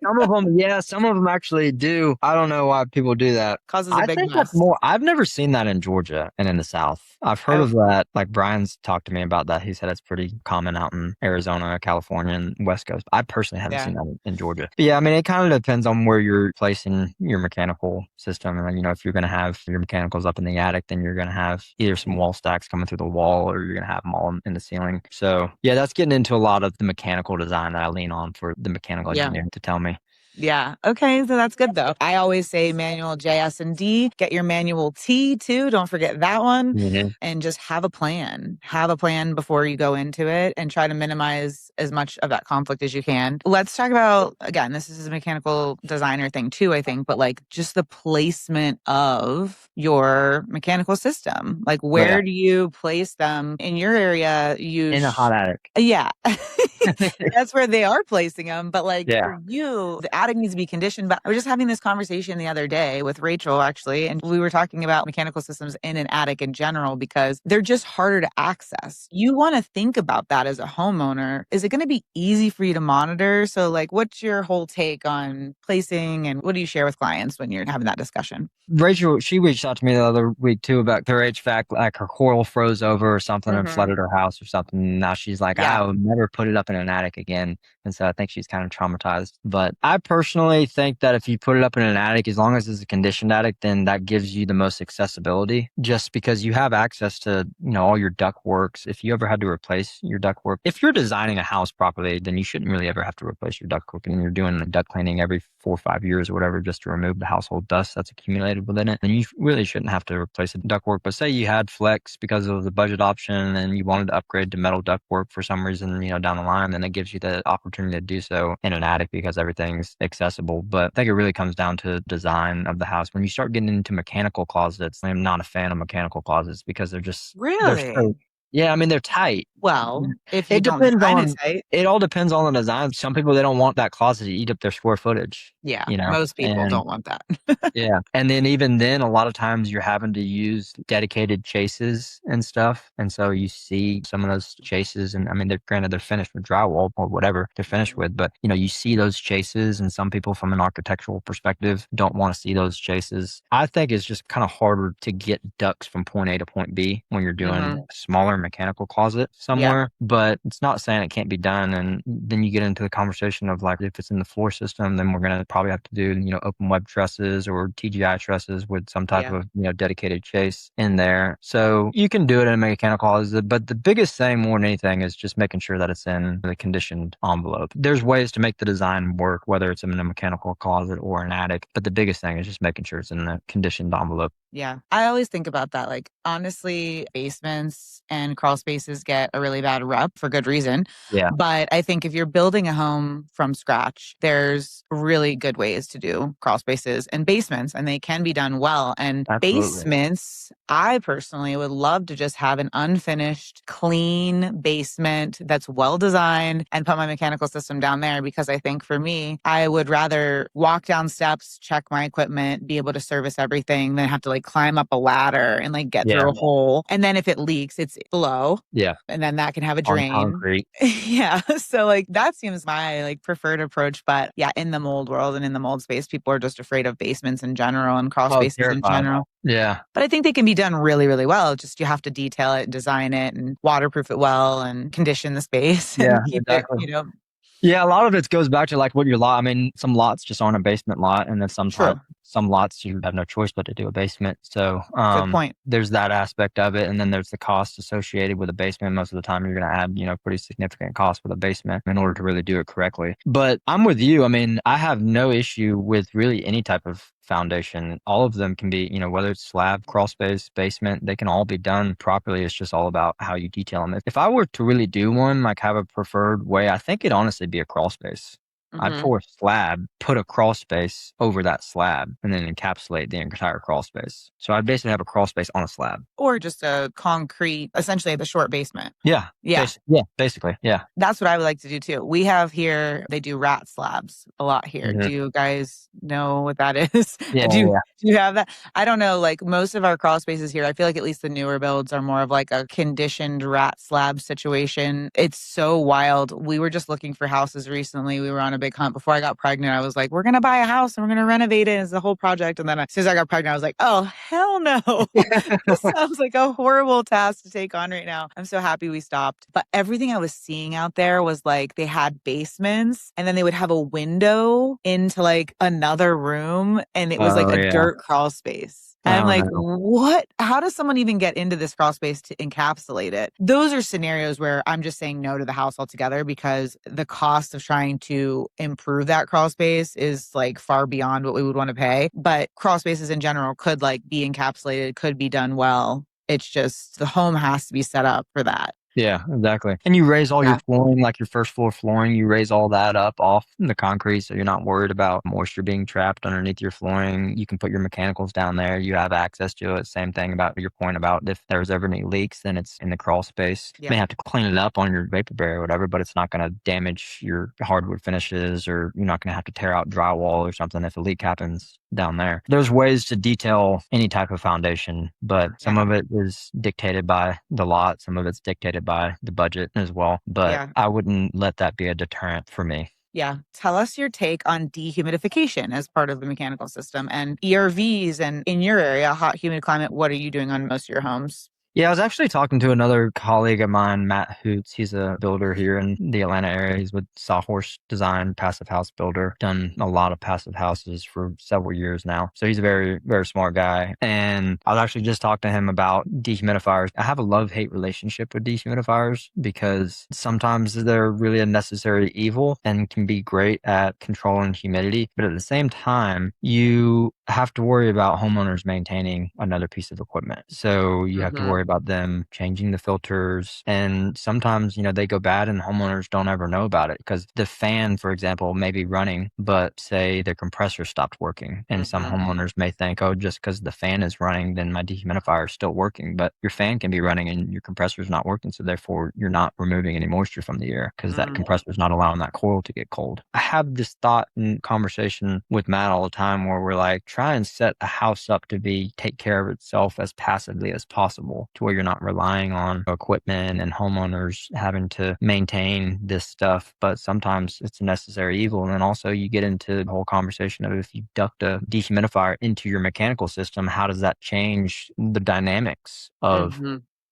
[SPEAKER 1] some of them actually do. I don't know why people do that.
[SPEAKER 2] Causes a
[SPEAKER 1] I
[SPEAKER 2] big
[SPEAKER 1] think that's
[SPEAKER 2] mess.
[SPEAKER 1] more, I've never seen that in Georgia and in the South. I've heard of that. Like Brian's talked to me about that. He said it's pretty common out in Arizona, California, and West Coast. I personally haven't seen that in Georgia. But yeah, I mean, it kind of depends on where you're placing your mechanical system. And, if you're going to have your mechanicals up in the attic, then you're going to have either some wall stacks coming through the wall or you're going to have them all in the ceiling. So yeah, that's getting into a lot of the mechanical design that I lean on for the mechanical engineer to tell me.
[SPEAKER 2] Yeah. Okay. So that's good though. I always say manual J, S, and D. Get your manual T too. Don't forget that one. And just have a plan. Have a plan before you go into it and try to minimize as much of that conflict as you can. Let's talk about, again, this is a mechanical designer thing too, I think, but like just the placement of your mechanical system. Like where do you place them in your area?
[SPEAKER 1] In a hot attic.
[SPEAKER 2] Yeah. That's where they are placing them. But like for you, the attic needs to be conditioned. But I was just having this conversation the other day with Rachel, actually, and we were talking about mechanical systems in an attic in general because they're just harder to access. You want to think about that as a homeowner. Is it going to be easy for you to monitor? So like, what's your whole take on placing and what do you share with clients when you're having that discussion?
[SPEAKER 1] Rachel, she reached out to me the other week too about her HVAC, like her coil froze over or something and flooded her house or something. Now she's like, I will never put it up in an attic again. And so I think she's kind of traumatized. But I personally think that if you put it up in an attic, as long as it's a conditioned attic, then that gives you the most accessibility just because you have access to, all your duct works. If you ever had to replace your duct work, if you're designing a house properly, then you shouldn't really ever have to replace your duct work. And you're doing the duct cleaning every 4 or 5 years or whatever, just to remove the household dust that's accumulated within it. And you really shouldn't have to replace the ductwork. But say you had flex because of the budget option and you wanted to upgrade to metal ductwork for some reason, down the line, then it gives you the opportunity to do so in an attic because everything's accessible. But I think it really comes down to design of the house. When you start getting into mechanical closets, I'm not a fan of mechanical closets because they're just yeah, I mean, they're tight.
[SPEAKER 2] Well, if you don't design it tight.
[SPEAKER 1] It all depends on the design. Some people, they don't want that closet to eat up their square footage.
[SPEAKER 2] Yeah, most people don't want that.
[SPEAKER 1] Yeah. And then even then, a lot of times you're having to use dedicated chases and stuff. And so you see some of those chases and I mean, they're finished with drywall or whatever they're finished with, but you see those chases and some people from an architectural perspective don't want to see those chases. I think it's just kind of harder to get ducts from point A to point B when you're doing a smaller mechanical closet somewhere, but it's not saying it can't be done. And then you get into the conversation of like, if it's in the floor system, then we're going to probably have to do, open web trusses or TGI trusses with some type of, dedicated chase in there. So you can do it in a mechanical closet, but the biggest thing more than anything is just making sure that it's in the conditioned envelope. There's ways to make the design work, whether it's in a mechanical closet or an attic, but the biggest thing is just making sure it's in the conditioned envelope.
[SPEAKER 2] Yeah. I always think about that. Like, honestly, basements and crawl spaces get a really bad rep for good reason.
[SPEAKER 1] Yeah.
[SPEAKER 2] But I think if you're building a home from scratch, there's really good ways to do crawl spaces and basements, and they can be done well. And basements, I personally would love to just have an unfinished, clean basement that's well designed and put my mechanical system down there because I think for me, I would rather walk down steps, check my equipment, be able to service everything than have to like climb up a ladder and like get through a hole. And then if it leaks, it's below. Yeah. And then that can have a drain.
[SPEAKER 1] On concrete.
[SPEAKER 2] Yeah. So like that seems my like preferred approach. But yeah, in the mold world and in the mold space, people are just afraid of basements in general and crawl spaces in general.
[SPEAKER 1] Yeah.
[SPEAKER 2] But I think they can be done really, really well. Just you have to detail it, design it, and waterproof it well and condition the space and keep it,
[SPEAKER 1] Yeah, a lot of it goes back to like what your lot. I mean, some lots just aren't a basement lot, and then some some lots you have no choice but to do a basement. So
[SPEAKER 2] Good point.
[SPEAKER 1] there's that aspect of it. And then there's the cost associated with a basement. Most of the time you're going to add, pretty significant cost with a basement in order to really do it correctly. But I'm with you. I mean, I have no issue with really any type of foundation. All of them can be, whether it's slab, crawl space, basement, they can all be done properly. It's just all about how you detail them. If I were to really do one, like have a preferred way, I think it'd honestly be a crawl space. I'd
[SPEAKER 2] Hmm.
[SPEAKER 1] pour a slab, put a crawl space over that slab, and then encapsulate the entire crawl space. So I'd basically have a crawl space on a slab.
[SPEAKER 2] Or just a concrete, essentially the short basement.
[SPEAKER 1] Yeah.
[SPEAKER 2] Yeah.
[SPEAKER 1] Basically. Yeah.
[SPEAKER 2] That's what I would like to do too. We have here, they do rat slabs a lot here.
[SPEAKER 1] Mhm.
[SPEAKER 2] Do you guys know what that is?
[SPEAKER 1] Yeah.
[SPEAKER 2] Do you,
[SPEAKER 1] Yeah.
[SPEAKER 2] do you have that? I don't know. Like most of our crawl spaces here, I feel like at least the newer builds are more of like a conditioned rat slab situation. It's so wild. We were just looking for houses recently. We were on a big hunt. Before I got pregnant, I was like, we're going to buy a house and we're going to renovate it. It's the whole project. And then as soon as I got pregnant, I was like, oh, hell no. This sounds like a horrible task to take on right now. I'm so happy we stopped. But everything I was seeing out there was like they had basements and then they would have a window into like another room and it was like
[SPEAKER 1] Oh,
[SPEAKER 2] a
[SPEAKER 1] yeah.
[SPEAKER 2] dirt crawl space. And I'm
[SPEAKER 1] Oh,
[SPEAKER 2] like,
[SPEAKER 1] no.
[SPEAKER 2] what? How does someone even get into this crawl space to encapsulate it? Those are scenarios where I'm just saying no to the house altogether because the cost of trying to improve that crawl space is like far beyond what we would want to pay. But crawl spaces in general could like be encapsulated, could be done well. It's just the home has to be set up for that.
[SPEAKER 1] Yeah, exactly. And you raise all your
[SPEAKER 2] Yeah.
[SPEAKER 1] flooring, like your first floor flooring, you raise all that up off the concrete so you're not worried about moisture being trapped underneath your flooring. You can put your mechanicals down there. You have access to it. Same thing about your point about if there's ever any leaks, then it's in the crawl space. You may
[SPEAKER 2] Yeah.
[SPEAKER 1] have to clean it up on your vapor barrier or whatever, but it's not going to damage your hardwood finishes or you're not going to have to tear out drywall or something if a leak happens down there. There's ways to detail any type of foundation, but some
[SPEAKER 2] Yeah.
[SPEAKER 1] of it is dictated by the lot. Some of it's dictated by the budget as well. But
[SPEAKER 2] Yeah.
[SPEAKER 1] I wouldn't let that be a deterrent for me.
[SPEAKER 2] Yeah. Tell us your take on dehumidification as part of the mechanical system and ERVs. And in your area, hot, humid climate, what are you doing on most of your homes?
[SPEAKER 1] Yeah, I was actually talking to another colleague of mine, Matt Hoots. He's a builder here in the Atlanta area. He's with Sawhorse Design, passive house builder, done a lot of passive houses for several years now. So he's a very, very smart guy. And I was actually just talking to him about dehumidifiers. I have a love-hate relationship with dehumidifiers because sometimes they're really a necessary evil and can be great at controlling humidity. But at the same time, you have to worry about homeowners maintaining another piece of equipment. So you have to worry about them changing the filters. And sometimes, they go bad and homeowners don't ever know about it because the fan, for example, may be running, but say the compressor stopped working. And some homeowners may think, oh, just because the fan is running, then my dehumidifier is still working. But your fan can be running and your compressor is not working. So therefore, you're not removing any moisture from the air because that compressor is not allowing that coil to get cold. I have this thought and conversation with Matt all the time where we're like, try and set a house up to take care of itself as passively as possible to where you're not relying on equipment and homeowners having to maintain this stuff. But sometimes it's a necessary evil. And then also you get into the whole conversation of if you duct a dehumidifier into your mechanical system, how does that change the dynamics of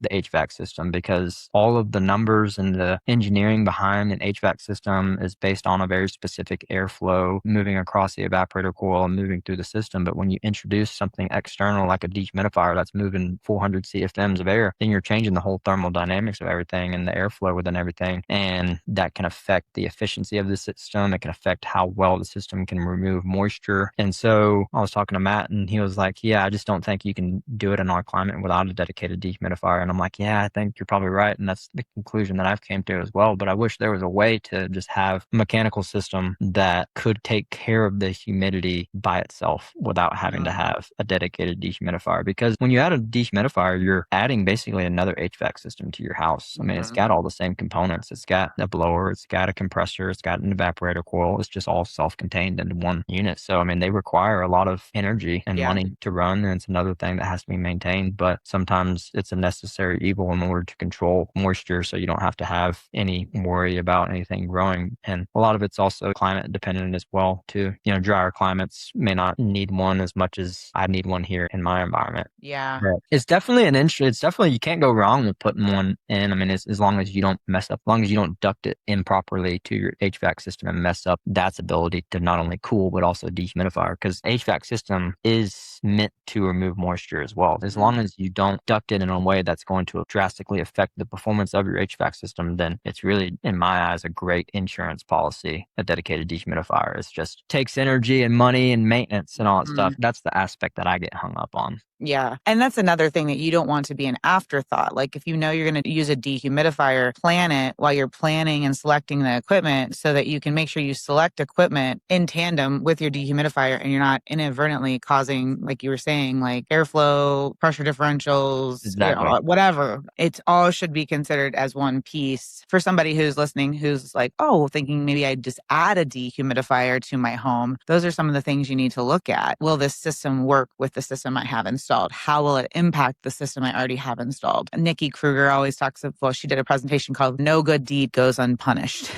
[SPEAKER 1] the HVAC system? Because all of the numbers and the engineering behind an HVAC system is based on a very specific airflow moving across the evaporator coil and moving through the system. But when you introduce something external like a dehumidifier that's moving 400 CFMs of air, then you're changing the whole thermal dynamics of everything and the airflow within everything. And that can affect the efficiency of the system. It can affect how well the system can remove moisture. And so I was talking to Matt and he was like, yeah, I just don't think you can do it in our climate without a dedicated dehumidifier. And I'm like, yeah, I think you're probably right. And that's the conclusion that I've came to as well. But I wish there was a way to just have a mechanical system that could take care of the humidity by itself without having to have a dedicated dehumidifier. Because when you add a dehumidifier, you're adding basically another HVAC system to your house. I mean, it's got all the same components. It's got a blower, it's got a compressor, it's got an evaporator coil. It's just all self-contained into one unit. So, I mean, they require a lot of energy and money to run. And it's another thing that has to be maintained. But sometimes it's a necessary necessary evil in order to control moisture so you don't have to have any worry about anything growing. And a lot of it's also climate dependent as well too. Drier climates may not need one as much as I need one here in my environment.
[SPEAKER 2] Yeah.
[SPEAKER 1] But it's definitely it's definitely, you can't go wrong with putting one in. I mean, as long as you don't mess up, as long as you don't duct it improperly to your HVAC system and mess up that's ability to not only cool, but also dehumidifier, because HVAC system is meant to remove moisture as well. As long as you don't duct it in a way that's going to drastically affect the performance of your HVAC system, then it's really, in my eyes, a great insurance policy. A dedicated dehumidifier. It just takes energy and money and maintenance and all that stuff. That's the aspect that I get hung up on.
[SPEAKER 2] Yeah. And that's another thing that you don't want to be an afterthought. Like if you know you're going to use a dehumidifier, plan it while you're planning and selecting the equipment so that you can make sure you select equipment in tandem with your dehumidifier and you're not inadvertently causing, like you were saying, like airflow, pressure differentials,
[SPEAKER 1] Exactly.
[SPEAKER 2] whatever. It all should be considered as one piece. For somebody who's listening, who's like, oh, thinking maybe I just add a dehumidifier to my home. Those are some of the things you need to look at. Will this system work with the system I have installed? How will it impact the system I already have installed? Nikki Kruger always talks of, well, she did a presentation called No Good Deed Goes Unpunished.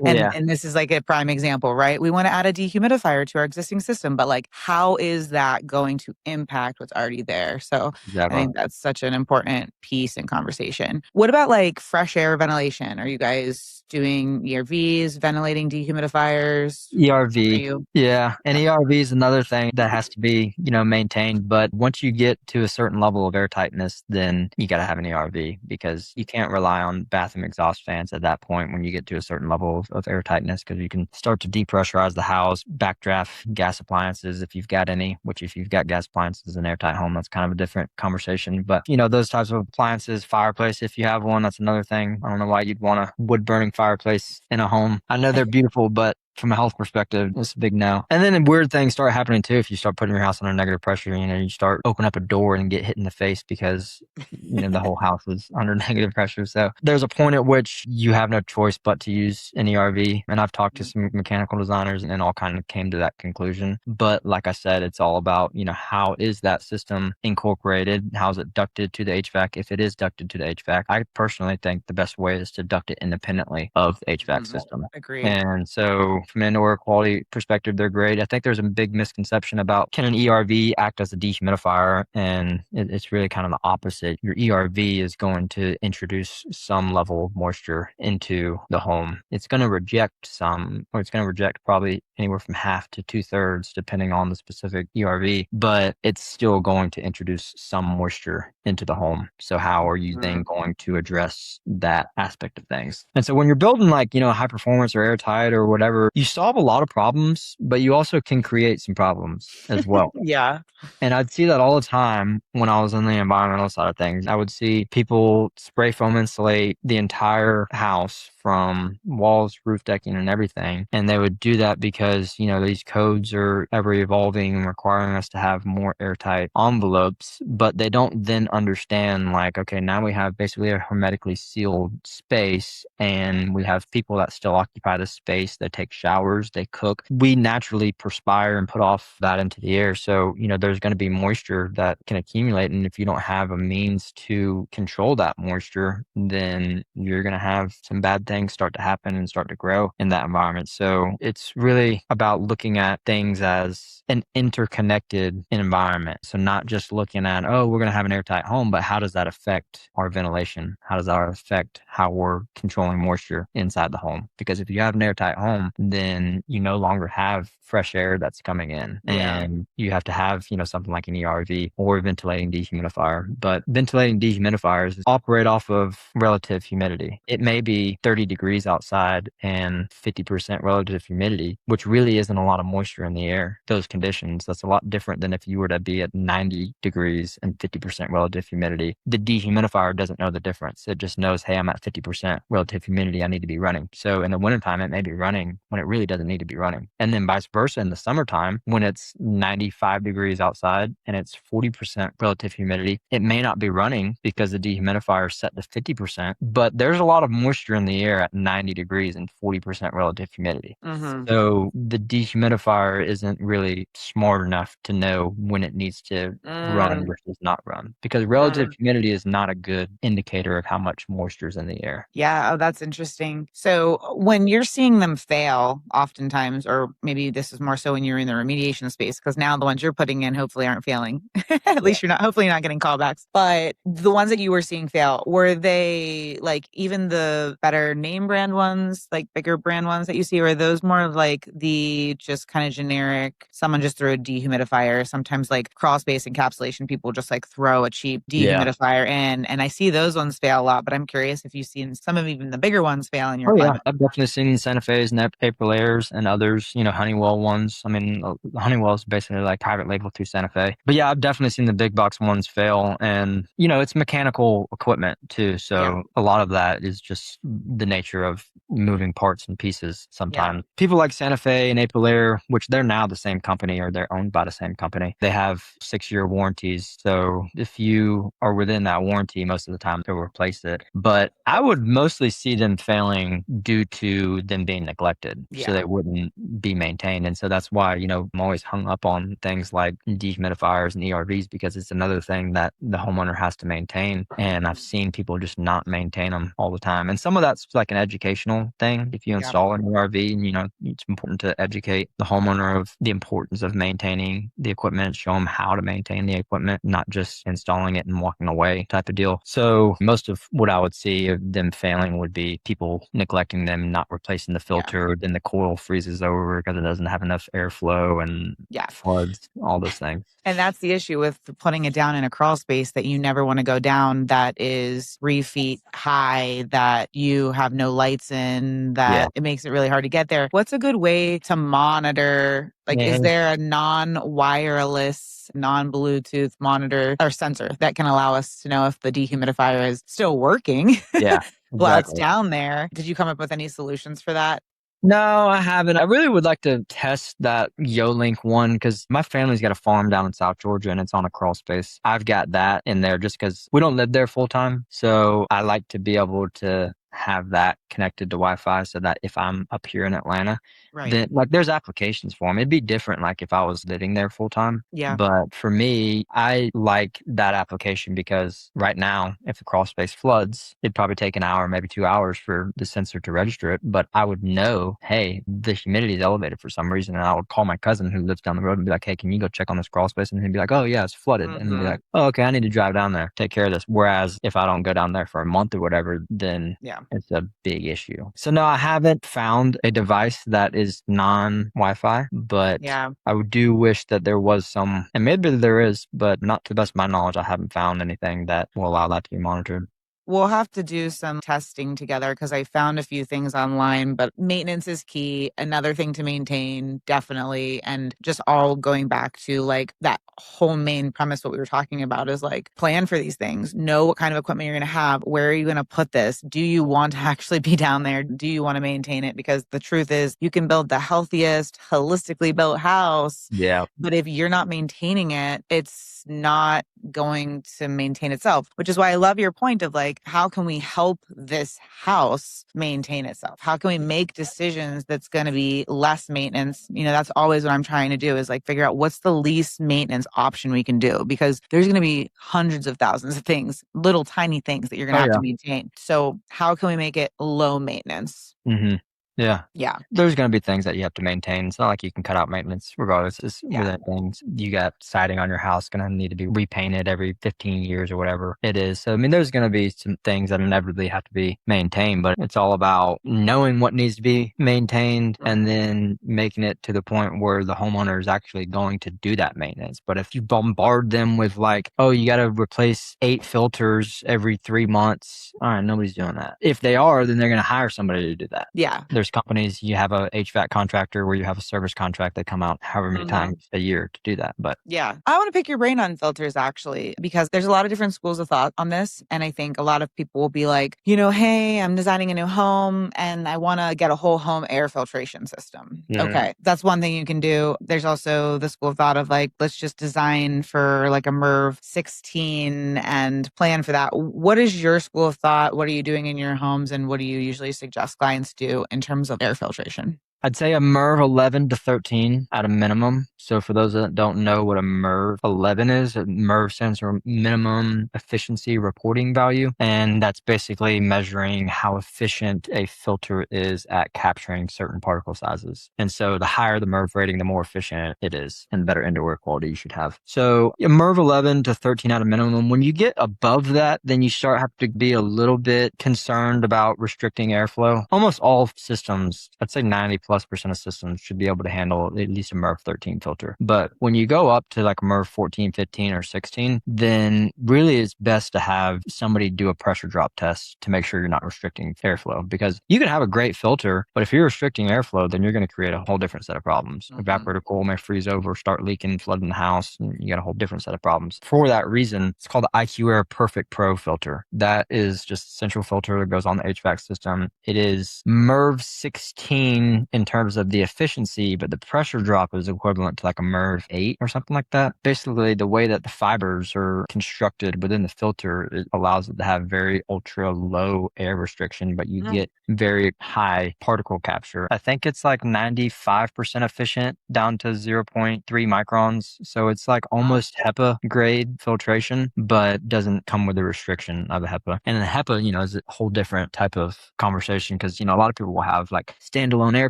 [SPEAKER 2] And this is like a prime example, right? We want to add a dehumidifier to our existing system, but like, how is that going to impact what's already there? So I think that's such an important piece in conversation. What about like fresh air ventilation? Are you guys doing ERVs, ventilating dehumidifiers?
[SPEAKER 1] ERV. Yeah. And ERV is another thing that has to be, maintained. But once you get to a certain level of airtightness, then you got to have an ERV, because you can't rely on bathroom exhaust fans at that point when you get to a certain level of airtightness, because you can start to depressurize the house, backdraft gas appliances if you've got any, which if you've got gas appliances in an airtight home, that's kind of a different conversation. But, those types of appliances, fireplace, if you have one, that's another thing. I don't know why you'd want a wood burning fireplace in a home. I know they're beautiful, but from a health perspective, it's a big no. And then weird things start happening too. If you start putting your house under negative pressure, you start open up a door and get hit in the face because, the whole house is under negative pressure. So there's a point at which you have no choice but to use an ERV. And I've talked to some mechanical designers and all kind of came to that conclusion. But like I said, it's all about, how is that system incorporated? How is it ducted to the HVAC? If it is ducted to the HVAC, I personally think the best way is to duct it independently of the HVAC system.
[SPEAKER 2] Agreed.
[SPEAKER 1] And so from an indoor quality perspective, they're great. I think there's a big misconception about, can an ERV act as a dehumidifier? And it's really kind of the opposite. Your ERV is going to introduce some level of moisture into the home. It's going to reject some, or it's going to reject probably anywhere from half to 2/3, depending on the specific ERV, but it's still going to introduce some moisture into the home. So how are you then going to address that aspect of things? And so when you're building like, high performance or airtight or whatever, you solve a lot of problems, but you also can create some problems as well.
[SPEAKER 2] Yeah.
[SPEAKER 1] And I'd see that all the time when I was on the environmental side of things. I would see people spray foam insulate the entire house from walls, roof decking, and everything. And they would do that because, these codes are ever evolving and requiring us to have more airtight envelopes, but they don't then understand like, okay, now we have basically a hermetically sealed space and we have people that still occupy the space. They take showers, they cook. We naturally perspire and put off that into the air. So, there's going to be moisture that can accumulate. And if you don't have a means to control that moisture, then you're going to have some bad things start to happen and start to grow in that environment. So it's really about looking at things as an interconnected environment. So not just looking at, oh, we're going to have an airtight home, but how does that affect our ventilation? How does that affect how we're controlling moisture inside the home? Because if you have an airtight home, then you no longer have fresh air that's coming in. And you have to have, something like an ERV or a ventilating dehumidifier. But ventilating dehumidifiers operate off of relative humidity. It may be 30 degrees outside and 50% relative humidity, which really isn't a lot of moisture in the air. Those conditions, that's a lot different than if you were to be at 90 degrees and 50% relative humidity. The dehumidifier doesn't know the difference. It just knows, hey, I'm at 50% relative humidity I need to be running. So in the wintertime, it may be running when it really doesn't need to be running. And then vice versa in the summertime, when it's 95 degrees outside and it's 40% relative humidity, it may not be running because the dehumidifier is set to 50%, but there's a lot of moisture in the air at 90 degrees and 40% relative humidity.
[SPEAKER 2] Mm-hmm.
[SPEAKER 1] So the dehumidifier isn't really smart enough to know when it needs to run versus not run, because relative humidity is not a good indicator of how much moisture is in the air.
[SPEAKER 2] Yeah. Oh, that's interesting. So when you're seeing them fail, oftentimes, or maybe this is more so when you're in the remediation space, because now the ones you're putting in hopefully aren't failing. At least hopefully you're not getting callbacks. But the ones that you were seeing fail, were they like even the better name brand ones, like bigger brand ones that you see, or are those more of like the just kind of generic, someone just threw a dehumidifier? Sometimes like crawl space encapsulation, people just like throw a cheap dehumidifier in. And I see those ones fail a lot, but I'm curious if you've seen some of even the bigger ones fail in your
[SPEAKER 1] Oh yeah,
[SPEAKER 2] climate.
[SPEAKER 1] I've definitely seen Santa Fe's and April layers and others, Honeywell ones. I mean, Honeywell is basically like private label through Santa Fe. But yeah, I've definitely seen the big box ones fail. And, it's mechanical equipment too.
[SPEAKER 2] Yeah.
[SPEAKER 1] So a lot of that is just the nature of moving parts and pieces
[SPEAKER 2] Yeah.
[SPEAKER 1] sometimes. People like Santa Fe and April Air, which they're now the same company or they're owned by the same company, they have 6-year warranties. So if you are within that warranty, most of the time they'll replace it. But I would mostly see them failing due to them being neglected. So
[SPEAKER 2] Yeah.
[SPEAKER 1] they wouldn't be maintained. And so that's why, I'm always hung up on things like dehumidifiers and ERVs, because it's another thing that the homeowner has to maintain. And I've seen people just not maintain them all the time. And some of that's like an educational thing. If you
[SPEAKER 2] Yeah.
[SPEAKER 1] install an ERV, it's important to educate the homeowner of the importance of maintaining the equipment, show them how to maintain the equipment, not just installing it and walking away type of deal. So most of what I would see of them failing would be people neglecting them, not replacing the filter, then the coil freezes over because it doesn't have enough airflow and floods, all those things.
[SPEAKER 2] And that's the issue with putting it down in a crawl space that you never want to go down, that is 3 feet high, that you have no lights in, that it makes it really hard to get there. What's a good way to monitor? Like, is there a non-wireless, non-Bluetooth monitor or sensor that can allow us to know if the dehumidifier is still working
[SPEAKER 1] Yeah,
[SPEAKER 2] while it's
[SPEAKER 1] exactly.
[SPEAKER 2] down there? Did you come up with any solutions for that?
[SPEAKER 1] No, I haven't. I really would like to test that YoLink one because my family's got a farm down in South Georgia and it's on a crawl space. I've got that in there just because we don't live there full time. So I like to be able to have that connected to Wi-Fi so that if I'm up here in Atlanta, then like there's applications for them. It'd be different like if I was living there full time.
[SPEAKER 2] Yeah.
[SPEAKER 1] But for me, I like that application because right now, if the crawl space floods, it'd probably take an hour, maybe 2 hours for the sensor to register it. But I would know, hey, the humidity is elevated for some reason. And I would call my cousin who lives down the road and be like, hey, can you go check on this crawl space? And he'd be like, oh, yeah, it's flooded. And he'd be like, oh, okay, I need to drive down there, take care of this. Whereas if I don't go down there for a month or whatever, then it's a big issue. So no, I haven't found a device that is non-Wi-Fi, but I do wish that there was some, and maybe there is, but not to the best of my knowledge, I haven't found anything that will allow that to be monitored.
[SPEAKER 2] We'll have to do some testing together because I found a few things online, but maintenance is key. Another thing to maintain, definitely. And just all going back to like that whole main premise, what we were talking about is like plan for these things. Know what kind of equipment you're going to have. Where are you going to put this? Do you want to actually be down there? Do you want to maintain it? Because the truth is, you can build the healthiest, holistically built house.
[SPEAKER 1] Yeah.
[SPEAKER 2] But if you're not maintaining it, it's not going to maintain itself, which is why I love your point of like, how can we help this house maintain itself? How can we make decisions that's going to be less maintenance? That's always what I'm trying to do is like figure out what's the least maintenance option we can do, because there's going to be hundreds of thousands of things, little tiny things that you're going to have to maintain. So how can we make it low maintenance?
[SPEAKER 1] Mm-hmm. Yeah.
[SPEAKER 2] Yeah.
[SPEAKER 1] There's going to be things that you have to maintain. It's not like you can cut out maintenance regardless. It's within things. You got siding on your house going to need to be repainted every 15 years or whatever it is. So, I mean, there's going to be some things that inevitably have to be maintained, but it's all about knowing what needs to be maintained and then making it to the point where the homeowner is actually going to do that maintenance. But if you bombard them with like, oh, you got to replace 8 filters every 3 months. All right, nobody's doing that. If they are, then they're going to hire somebody to do that.
[SPEAKER 2] Yeah.
[SPEAKER 1] there's companies, you have a HVAC contractor where you have a service contract. They come out however many
[SPEAKER 2] Mm-hmm.
[SPEAKER 1] times a year to do that. But
[SPEAKER 2] Yeah. I want to pick your brain on filters actually, because there's a lot of different schools of thought on this. And I think a lot of people will be like, hey, I'm designing a new home and I want to get a whole home air filtration system.
[SPEAKER 1] Mhm.
[SPEAKER 2] Okay. That's one thing you can do. There's also the school of thought of like, let's just design for like a MERV 16 and plan for that. What is your school of thought? What are you doing in your homes? And what do you usually suggest clients do in terms of air filtration?
[SPEAKER 1] I'd say a MERV 11 to 13 at a minimum. So for those that don't know what a MERV 11 is, a MERV stands for minimum efficiency reporting value. And that's basically measuring how efficient a filter is at capturing certain particle sizes. And so the higher the MERV rating, the more efficient it is and the better indoor air quality you should have. So a MERV 11 to 13 at a minimum. When you get above that, then you start have to be a little bit concerned about restricting airflow. Almost all systems, I'd say 90+% of systems should be able to handle at least a MERV 13 filter. But when you go up to like a MERV 14, 15, or 16, then really it's best to have somebody do a pressure drop test to make sure you're not restricting airflow, because you can have a great filter, but if you're restricting airflow, then you're going to create a whole different set of problems. Evaporator coil may freeze over, start leaking, flooding the house, and you got a whole different set of problems. For that reason, it's called the IQ Air Perfect Pro filter. That is just a central filter that goes on the HVAC system. It is MERV 16 in terms of the efficiency, but the pressure drop is equivalent to like a MERV 8 or something like that. Basically, the way that the fibers are constructed within the filter, it allows it to have very ultra low air restriction, but you get very high particle capture. I think it's like 95% efficient down to 0.3 microns. So it's like almost HEPA grade filtration, but doesn't come with the restriction of a HEPA. And then HEPA, is a whole different type of conversation because, a lot of people will have like standalone air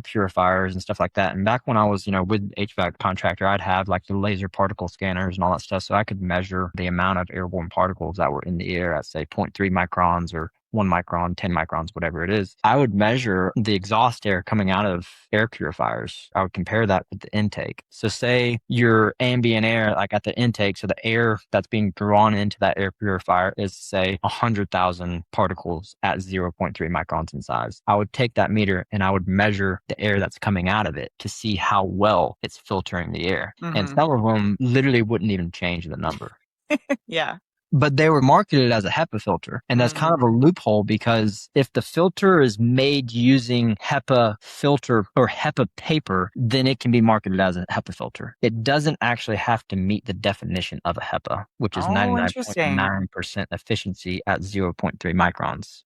[SPEAKER 1] purifiers and stuff like that. And back when I was, with HVAC contractor, I'd have like the laser particle scanners and all that stuff. So I could measure the amount of airborne particles that were in the air at say 0.3 microns or 1 micron, 10 microns, whatever it is. I would measure the exhaust air coming out of air purifiers. I would compare that with the intake. So say your ambient air, like at the intake, so the air that's being drawn into that air purifier is say 100,000 particles at 0.3 microns in size. I would take that meter and I would measure the air that's coming out of it to see how well it's filtering the air. And some of them literally wouldn't even change the number.
[SPEAKER 2] Yeah.
[SPEAKER 1] But they were marketed as a HEPA filter. And that's kind of a loophole because if the filter is made using HEPA filter or HEPA paper, then it can be marketed as a HEPA filter. It doesn't actually have to meet the definition of a HEPA, which is
[SPEAKER 2] Oh, interesting.
[SPEAKER 1] 99.9% efficiency at 0.3 microns.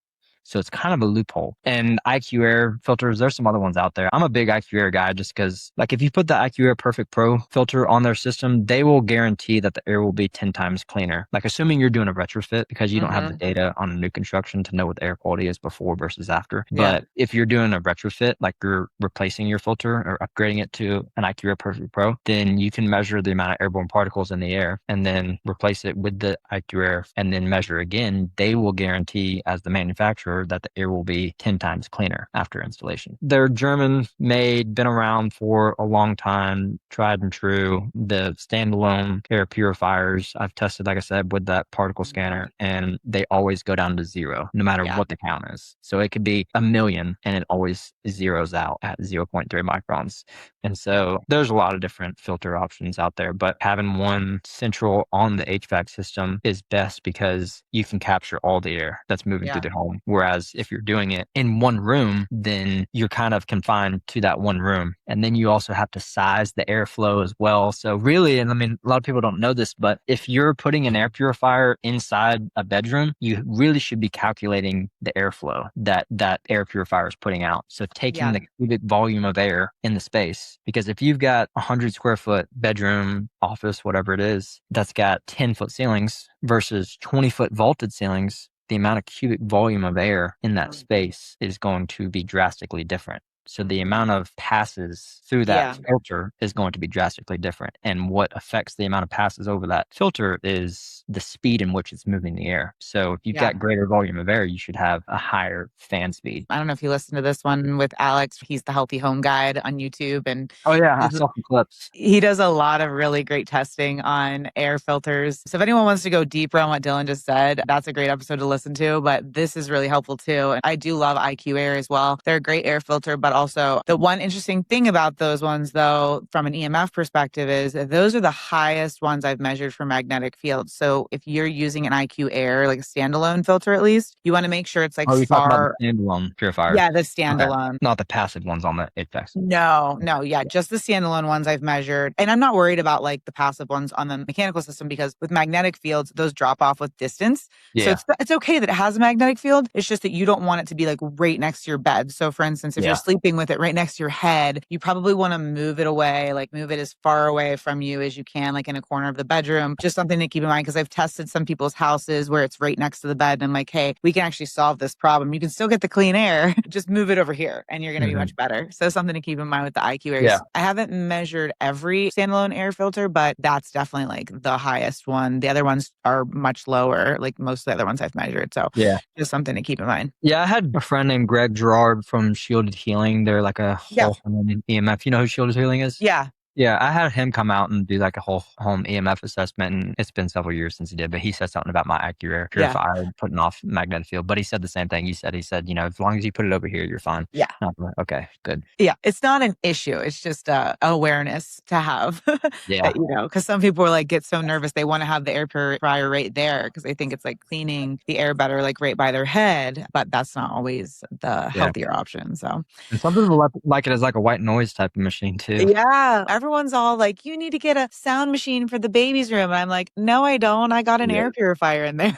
[SPEAKER 1] So it's kind of a loophole. And IQ Air filters, there's some other ones out there. I'm a big IQ Air guy just because, like, if you put the IQ Air Perfect Pro filter on their system, they will guarantee that the air will be 10 times cleaner. Like, assuming you're doing a retrofit because you don't have the data on a new construction to know what the air quality is before versus after.
[SPEAKER 2] Yeah.
[SPEAKER 1] But if you're doing a retrofit, like you're replacing your filter or upgrading it to an IQ Air Perfect Pro, then you can measure the amount of airborne particles in the air and then replace it with the IQ Air and then measure again. They will guarantee as the manufacturer that the air will be 10 times cleaner after installation. They're German made, been around for a long time, tried and true. The standalone air purifiers, I've tested, like I said, with that particle scanner, and they always go down to zero, no matter what the count is. So it could be 1,000,000 and it always zeroes out at 0.3 microns. And so there's a lot of different filter options out there, but having one central on the HVAC system is best because you can capture all the air that's moving through the home. Whereas if you're doing it in one room, then you're kind of confined to that one room. And then you also have to size the airflow as well. So really, and I mean, a lot of people don't know this, but if you're putting an air purifier inside a bedroom, you really should be calculating the airflow that that air purifier is putting out. So taking the cubic volume of air in the space, because if you've got 100 square foot bedroom, office, whatever it is, that's got 10-foot ceilings versus 20-foot vaulted ceilings, the amount of cubic volume of air in that space is going to be drastically different. So the amount of passes through that filter is going to be drastically different. And what affects the amount of passes over that filter is the speed in which it's moving the air. So if you've got greater volume of air, you should have a higher fan speed.
[SPEAKER 2] I don't know if you listened to this one with Alex. He's the Healthy Home Guide on YouTube. And
[SPEAKER 1] oh yeah, I saw some clips.
[SPEAKER 2] He does a lot of really great testing on air filters. So if anyone wants to go deeper on what Dylan just said, that's a great episode to listen to. But this is really helpful too. And I do love IQ Air as well. They're a great air filter, but also the one interesting thing about those ones, though, from an EMF perspective, is that those are the highest ones I've measured for magnetic fields. So if you're using an IQ Air, like a standalone filter at least, you want to make sure it's like
[SPEAKER 1] Oh, you're talking about
[SPEAKER 2] far.
[SPEAKER 1] the standalone purifiers.
[SPEAKER 2] Yeah, the
[SPEAKER 1] Okay.
[SPEAKER 2] standalone.
[SPEAKER 1] Not the passive ones on the HVAC.
[SPEAKER 2] No, no, yeah, just the standalone ones I've measured. And I'm not worried about like the passive ones on the mechanical system because with magnetic fields, those drop off with distance. So
[SPEAKER 1] Yeah.
[SPEAKER 2] it's okay that it has a magnetic field. It's just that you don't want it to be like right next to your bed. So for instance, if you're
[SPEAKER 1] Yeah.
[SPEAKER 2] sleeping with it right next to your head, you probably want to move it away, like move it as far away from you as you can, like in a corner of the bedroom. Just something to keep in mind because I've tested some people's houses where it's right next to the bed. And I'm like, hey, we can actually solve this problem. You can still get the clean air. Just move it over here and you're going to be
[SPEAKER 1] Hmm.
[SPEAKER 2] much better. So something to keep in mind with the IQ
[SPEAKER 1] Yeah.
[SPEAKER 2] Airs. I haven't measured every standalone air filter, but that's definitely like the highest one. The other ones are much lower, like most of the other ones I've measured. So
[SPEAKER 1] Yeah.
[SPEAKER 2] just something to keep in mind.
[SPEAKER 1] Yeah. I had a friend named Greg Gerard from Shielded Healing. They're like a
[SPEAKER 2] Yeah.
[SPEAKER 1] whole home EMF. You know who Shielded Healing is?
[SPEAKER 2] Yeah.
[SPEAKER 1] Yeah, I had him come out and do like a whole home EMF assessment, and it's been several years since he did, but he said something about my Acura
[SPEAKER 2] Yeah.
[SPEAKER 1] purifier putting off magnetic field. But he said the same thing. He said, as long as you put it over here, you're fine.
[SPEAKER 2] Yeah.
[SPEAKER 1] And I'm like, okay, good.
[SPEAKER 2] Yeah. It's not an issue. It's just awareness to have
[SPEAKER 1] Yeah,
[SPEAKER 2] that, because some people are like get so nervous. They want to have the air purifier right there because they think it's like cleaning the air better, like right by their head. But that's not always the
[SPEAKER 1] yeah.
[SPEAKER 2] healthier option. So
[SPEAKER 1] And some people like it as like a white noise type of machine too.
[SPEAKER 2] yeah, everyone's all like, you need to get a sound machine for the baby's room. And I'm like, no, I don't. I got an
[SPEAKER 1] Yeah.
[SPEAKER 2] air purifier in there.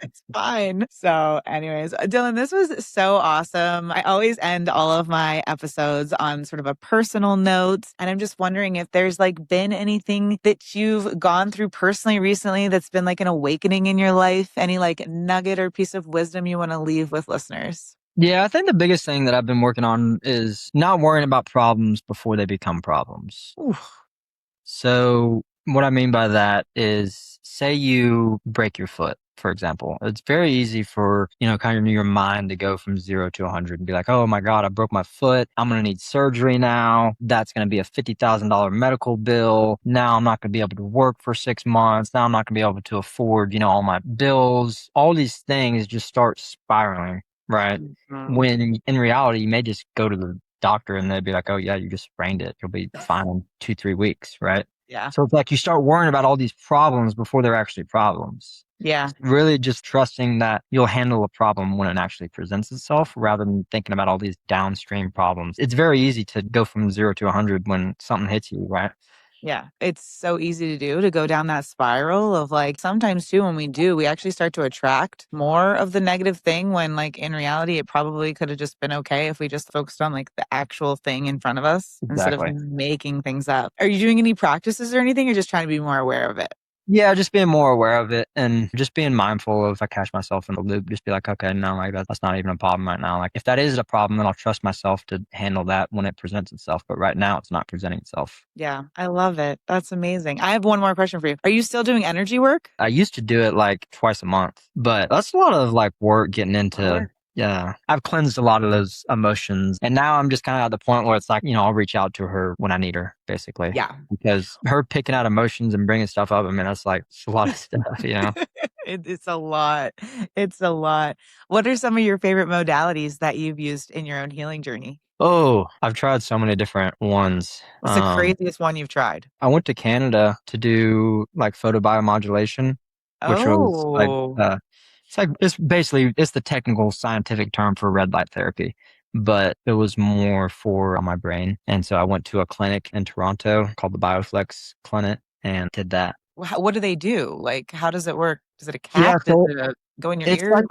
[SPEAKER 2] It's fine. So, anyways, Dylan, this was so awesome. I always end all of my episodes on sort of a personal note. And I'm just wondering if there's like been anything that you've gone through personally recently that's been like an awakening in your life, any like nugget or piece of wisdom you want to leave with listeners.
[SPEAKER 1] Yeah, I think the biggest thing that I've been working on is not worrying about problems before they become problems.
[SPEAKER 2] Ooh.
[SPEAKER 1] So what I mean by that is say you break your foot, for example. It's very easy for, kind of your mind to go from 0 to 100 and be like, oh my God, I broke my foot. I'm going to need surgery now. That's going to be a $50,000 medical bill. Now I'm not going to be able to work for 6 months. Now I'm not going to be able to afford, all my bills. All these things just start spiraling, right?
[SPEAKER 2] Mhm.
[SPEAKER 1] When in reality, you may just go to the doctor and they'd be like, oh yeah, you just sprained it. You'll be fine in 2, 3 weeks, right?
[SPEAKER 2] Yeah.
[SPEAKER 1] So it's like you start worrying about all these problems before they're actually problems.
[SPEAKER 2] Yeah.
[SPEAKER 1] Really just trusting that you'll handle a problem when it actually presents itself rather than thinking about all these downstream problems. It's very easy to go from 0 to 100 when something hits you, right?
[SPEAKER 2] Yeah, it's so easy to do to go down that spiral of like sometimes too when we do, we actually start to attract more of the negative thing when like in reality it probably could have just been okay if we just focused on like the actual thing in front of us instead of
[SPEAKER 1] Exactly.
[SPEAKER 2] making things up. Are you doing any practices or anything or just trying to be more aware of it?
[SPEAKER 1] Yeah, just being more aware of it and just being mindful of if I catch myself in a loop, just be like, okay, no, like that's not even a problem right now. Like if that is a problem, then I'll trust myself to handle that when it presents itself. But right now it's not presenting itself.
[SPEAKER 2] Yeah, I love it. That's amazing. I have one more question for you. Are you still doing energy work?
[SPEAKER 1] I used to do it like twice a month, but that's a lot of like work getting into. Yeah, I've cleansed a lot of those emotions. And now I'm just kind of at the point where it's like, I'll reach out to her when I need her, basically.
[SPEAKER 2] Yeah.
[SPEAKER 1] Because her picking out emotions and bringing stuff up, I mean, it's a lot of stuff.
[SPEAKER 2] It's a lot. It's a lot. What are some of your favorite modalities that you've used in your own healing journey?
[SPEAKER 1] Oh, I've tried so many different ones.
[SPEAKER 2] What's the craziest one you've tried?
[SPEAKER 1] I went to Canada to do like photobiomodulation, which was like,
[SPEAKER 2] Oh,
[SPEAKER 1] it's the technical scientific term for red light therapy, but it was more for my brain. And so I went to a clinic in Toronto called the Bioflex Clinic and did that.
[SPEAKER 2] what do they do? Like, how does it work? Is it a
[SPEAKER 1] Yeah,
[SPEAKER 2] cap? Does
[SPEAKER 1] so
[SPEAKER 2] it go in your
[SPEAKER 1] it's
[SPEAKER 2] ear?
[SPEAKER 1] like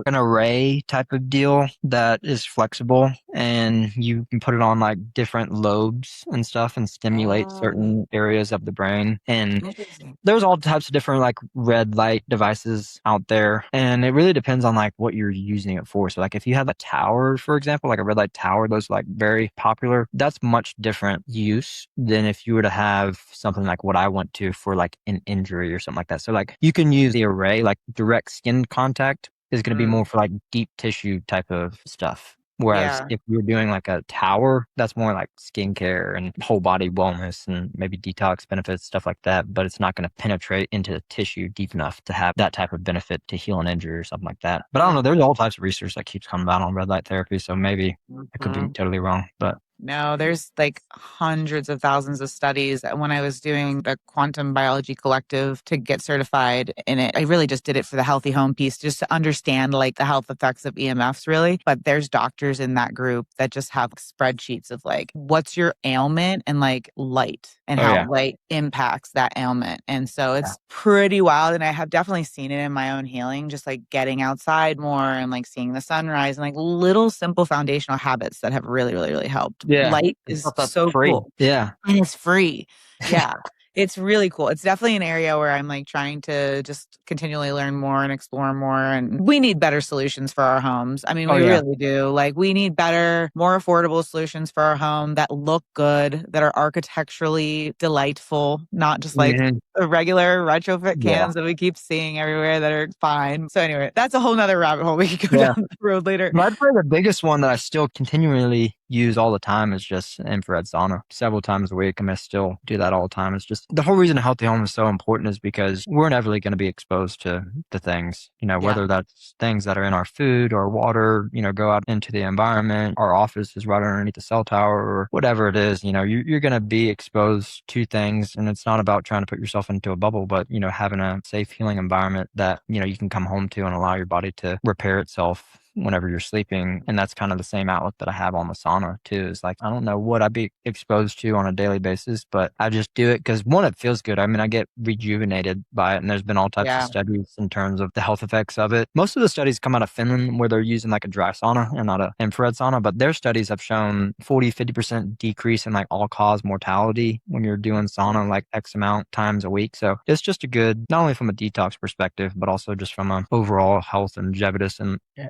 [SPEAKER 1] an array type of deal that is flexible and you can put it on like different lobes and stuff and stimulate
[SPEAKER 2] Oh,
[SPEAKER 1] certain areas of the brain. And
[SPEAKER 2] interesting.
[SPEAKER 1] there's all types of different like red light devices out there. And it really depends on like what you're using it for. So like if you have a tower, for example, like a red light tower, those are like very popular. That's much different use than if you were to have something like what I went to for like an injury or something like that. So like you can use the array, like direct skin contact is going to be more for like deep tissue type of stuff. Whereas
[SPEAKER 2] Yeah.
[SPEAKER 1] if you're doing like a tower, that's more like skincare and whole body wellness and maybe detox benefits, stuff like that. But it's not going to penetrate into the tissue deep enough to have that type of benefit to heal an injury or something like that. But I don't
[SPEAKER 2] Yeah.
[SPEAKER 1] know. There's all types of research that keeps coming out on red light therapy. So maybe I could be
[SPEAKER 2] Mhm.
[SPEAKER 1] totally wrong. But
[SPEAKER 2] No, there's like hundreds of thousands of studies. When I was doing the quantum biology collective to get certified in it, I really just did it for the healthy home piece, just to understand like the health effects of EMFs, really. But there's doctors in that group that just have spreadsheets of like, what's your ailment and like light and
[SPEAKER 1] oh,
[SPEAKER 2] how
[SPEAKER 1] yeah.
[SPEAKER 2] light impacts that ailment. And so
[SPEAKER 1] Yeah.
[SPEAKER 2] it's pretty wild. And I have definitely seen it in my own healing, just like getting outside more and like seeing the sunrise and like little simple foundational habits that have really, really, really helped.
[SPEAKER 1] Yeah.
[SPEAKER 2] Light
[SPEAKER 1] And
[SPEAKER 2] is
[SPEAKER 1] stuff that's
[SPEAKER 2] so
[SPEAKER 1] free.
[SPEAKER 2] cool
[SPEAKER 1] Yeah.
[SPEAKER 2] and it's free. Yeah. It's really cool. It's definitely an area where I'm like trying to just continually learn more and explore more. And we need better solutions for our homes. I mean,
[SPEAKER 1] Oh,
[SPEAKER 2] we
[SPEAKER 1] yeah.
[SPEAKER 2] really do. Like, we need better, more affordable solutions for our home that look good, that are architecturally delightful, not just like
[SPEAKER 1] Mhm.
[SPEAKER 2] the regular retrofit
[SPEAKER 1] Yeah.
[SPEAKER 2] cans that we keep seeing everywhere that are fine. So, anyway, that's a whole nother rabbit hole we could go
[SPEAKER 1] Yeah.
[SPEAKER 2] down the road later.
[SPEAKER 1] But I'd say the biggest one that I still continually use all the time is just infrared sauna several times a week. I mean, I still do that all the time. It's just the whole reason a healthy home is so important is because we're inevitably going to be exposed to things,
[SPEAKER 2] Yeah.
[SPEAKER 1] whether that's things that are in our food or water, go out into the environment. Our office is right underneath the cell tower or whatever it is, you're going to be exposed to things. And it's not about trying to put yourself into a bubble, but, having a safe healing environment that, you can come home to and allow your body to repair itself whenever you're sleeping. And that's kind of the same outlook that I have on the sauna too. Is like, I don't know what I'd be exposed to on a daily basis, but I just do it because one, it feels good. I mean, I get rejuvenated by it. And there's been all types of
[SPEAKER 2] Yeah.
[SPEAKER 1] studies in terms of the health effects of it. Most of the studies come out of Finland where they're using like a dry sauna and not an infrared sauna, but their studies have shown 50% decrease in like all cause mortality when you're doing sauna like X amount times a week. So it's just a good, not only from a detox perspective, but also just from a overall health and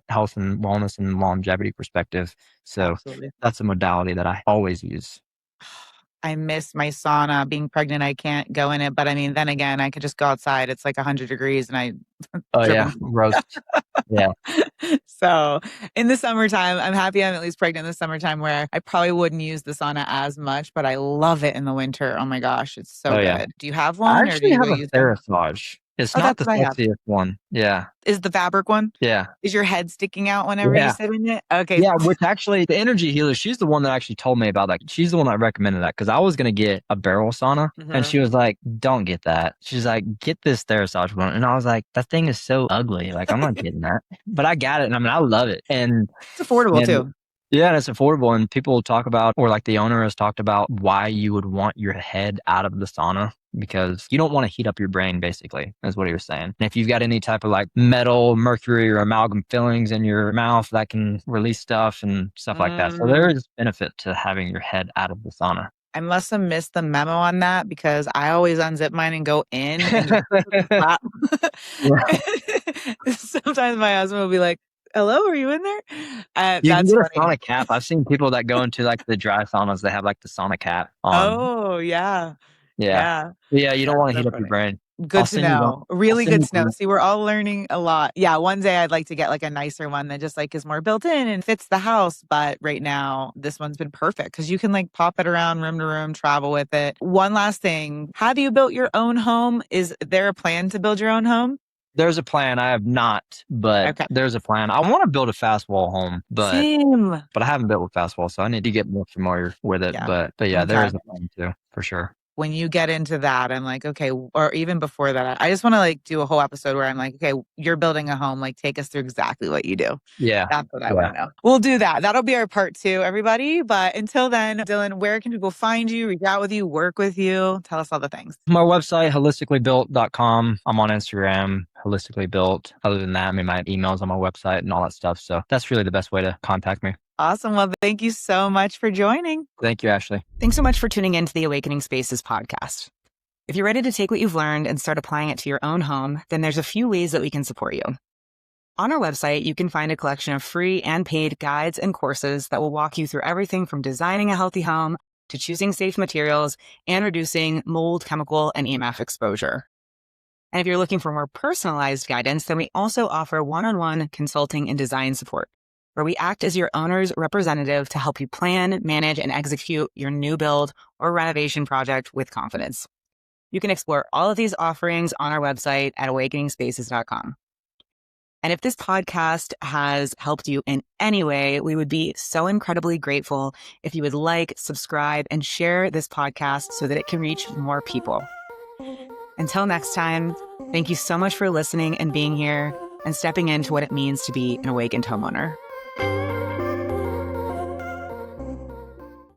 [SPEAKER 1] health and wellness and longevity perspective. So
[SPEAKER 2] Absolutely.
[SPEAKER 1] that's a modality that I always use.
[SPEAKER 2] I miss my sauna. Being pregnant, I can't go in it. But I mean, then again, I could just go outside. It's like 100 degrees and I
[SPEAKER 1] Oh
[SPEAKER 2] dribble.
[SPEAKER 1] yeah, roast. Yeah.
[SPEAKER 2] So in the summertime, I'm happy I'm at least pregnant in the summertime where I probably wouldn't use the sauna as much, but I love it in the winter. Oh my gosh, it's so
[SPEAKER 1] Oh yeah.
[SPEAKER 2] good. Do you have
[SPEAKER 1] I
[SPEAKER 2] one or do
[SPEAKER 1] actually
[SPEAKER 2] you go
[SPEAKER 1] have a
[SPEAKER 2] use one?
[SPEAKER 1] Therasage. It's
[SPEAKER 2] Oh,
[SPEAKER 1] not
[SPEAKER 2] that's
[SPEAKER 1] the
[SPEAKER 2] what I have.
[SPEAKER 1] sexiest one. Yeah.
[SPEAKER 2] Is the fabric one?
[SPEAKER 1] Yeah.
[SPEAKER 2] Is your head sticking out whenever you
[SPEAKER 1] Yeah.
[SPEAKER 2] sit in it? Okay.
[SPEAKER 1] Yeah, which actually the energy healer, she's the one that actually told me about that. She's the one that recommended that because I was gonna get a barrel sauna and
[SPEAKER 2] Mhm.
[SPEAKER 1] she was like, don't get that. She's like, get this Therasage one. And I was like, that thing is so ugly. Like, I'm not getting that. But I got it. And I mean, I love it.
[SPEAKER 2] It's affordable
[SPEAKER 1] And
[SPEAKER 2] too.
[SPEAKER 1] yeah, and it's affordable. And people talk about, or like the owner has talked about why you would want your head out of the sauna because you don't want to heat up your brain, basically, is what he was saying. And if you've got any type of like metal, mercury, or amalgam fillings in your mouth, that can release stuff and stuff like that. So there
[SPEAKER 2] Mm.
[SPEAKER 1] is benefit to having your head out of the sauna.
[SPEAKER 2] I must have missed the memo on that because I always unzip mine and go in and just slap.
[SPEAKER 1] Yeah.
[SPEAKER 2] Sometimes my husband will be like, "Hello, are you in there?"
[SPEAKER 1] You can
[SPEAKER 2] That's
[SPEAKER 1] get a
[SPEAKER 2] funny.
[SPEAKER 1] sauna cap. I've seen people that go into like the dry saunas, they have like the sauna cap on.
[SPEAKER 2] Oh, yeah.
[SPEAKER 1] Yeah.
[SPEAKER 2] Yeah.
[SPEAKER 1] Yeah, you don't
[SPEAKER 2] That's
[SPEAKER 1] want to
[SPEAKER 2] so
[SPEAKER 1] heat up your
[SPEAKER 2] funny.
[SPEAKER 1] brain. I'll
[SPEAKER 2] Good to
[SPEAKER 1] send you one.
[SPEAKER 2] know.
[SPEAKER 1] I'll
[SPEAKER 2] Really
[SPEAKER 1] send
[SPEAKER 2] good
[SPEAKER 1] you
[SPEAKER 2] to know.
[SPEAKER 1] one.
[SPEAKER 2] See, we're all learning a lot. Yeah, one day I'd like to get like a nicer one that just like is more built in and fits the house. But right now, this one's been perfect because you can like pop it around room to room, travel with it. One last thing. Have you built your own home? Is there a plan to build your own home?
[SPEAKER 1] There's a plan. I have not, but
[SPEAKER 2] Okay.
[SPEAKER 1] there's a plan. I want to build a fast wall home, but
[SPEAKER 2] Same.
[SPEAKER 1] I haven't built with fast wall, so I need to get more familiar with it.
[SPEAKER 2] Yeah.
[SPEAKER 1] But yeah, there
[SPEAKER 2] Okay.
[SPEAKER 1] is a plan too, for sure.
[SPEAKER 2] When you get into that, I'm like, okay, or even before that, I just want to like do a whole episode where I'm like, okay, you're building a home, like take us through exactly what you do.
[SPEAKER 1] Yeah.
[SPEAKER 2] That's what I want
[SPEAKER 1] Yeah.
[SPEAKER 2] to know. We'll do that. That'll be our part two, everybody. But until then, Dylan, where can people find you, reach out with you, work with you? Tell us all the things.
[SPEAKER 1] My website, holisticallybuilt.com. I'm on Instagram, holistically built. Other than that, I mean, my email's on my website and all that stuff. So that's really the best way to contact me.
[SPEAKER 2] Awesome. Well, thank you so much for joining.
[SPEAKER 1] Thank you, Ashley.
[SPEAKER 2] Thanks so much for tuning in to the Awakening Spaces podcast. If you're ready to take what you've learned and start applying it to your own home, then there's a few ways that we can support you. On our website, you can find a collection of free and paid guides and courses that will walk you through everything from designing a healthy home to choosing safe materials and reducing mold, chemical, and EMF exposure. And if you're looking for more personalized guidance, then we also offer one-on-one consulting and design support. where we act as your owner's representative to help you plan, manage, and execute your new build or renovation project with confidence. You can explore all of these offerings on our website at awakeningspaces.com. And if this podcast has helped you in any way, we would be so incredibly grateful if you would like, subscribe, and share this podcast so that it can reach more people. Until next time, thank you so much for listening and being here and stepping into what it means to be an awakened homeowner.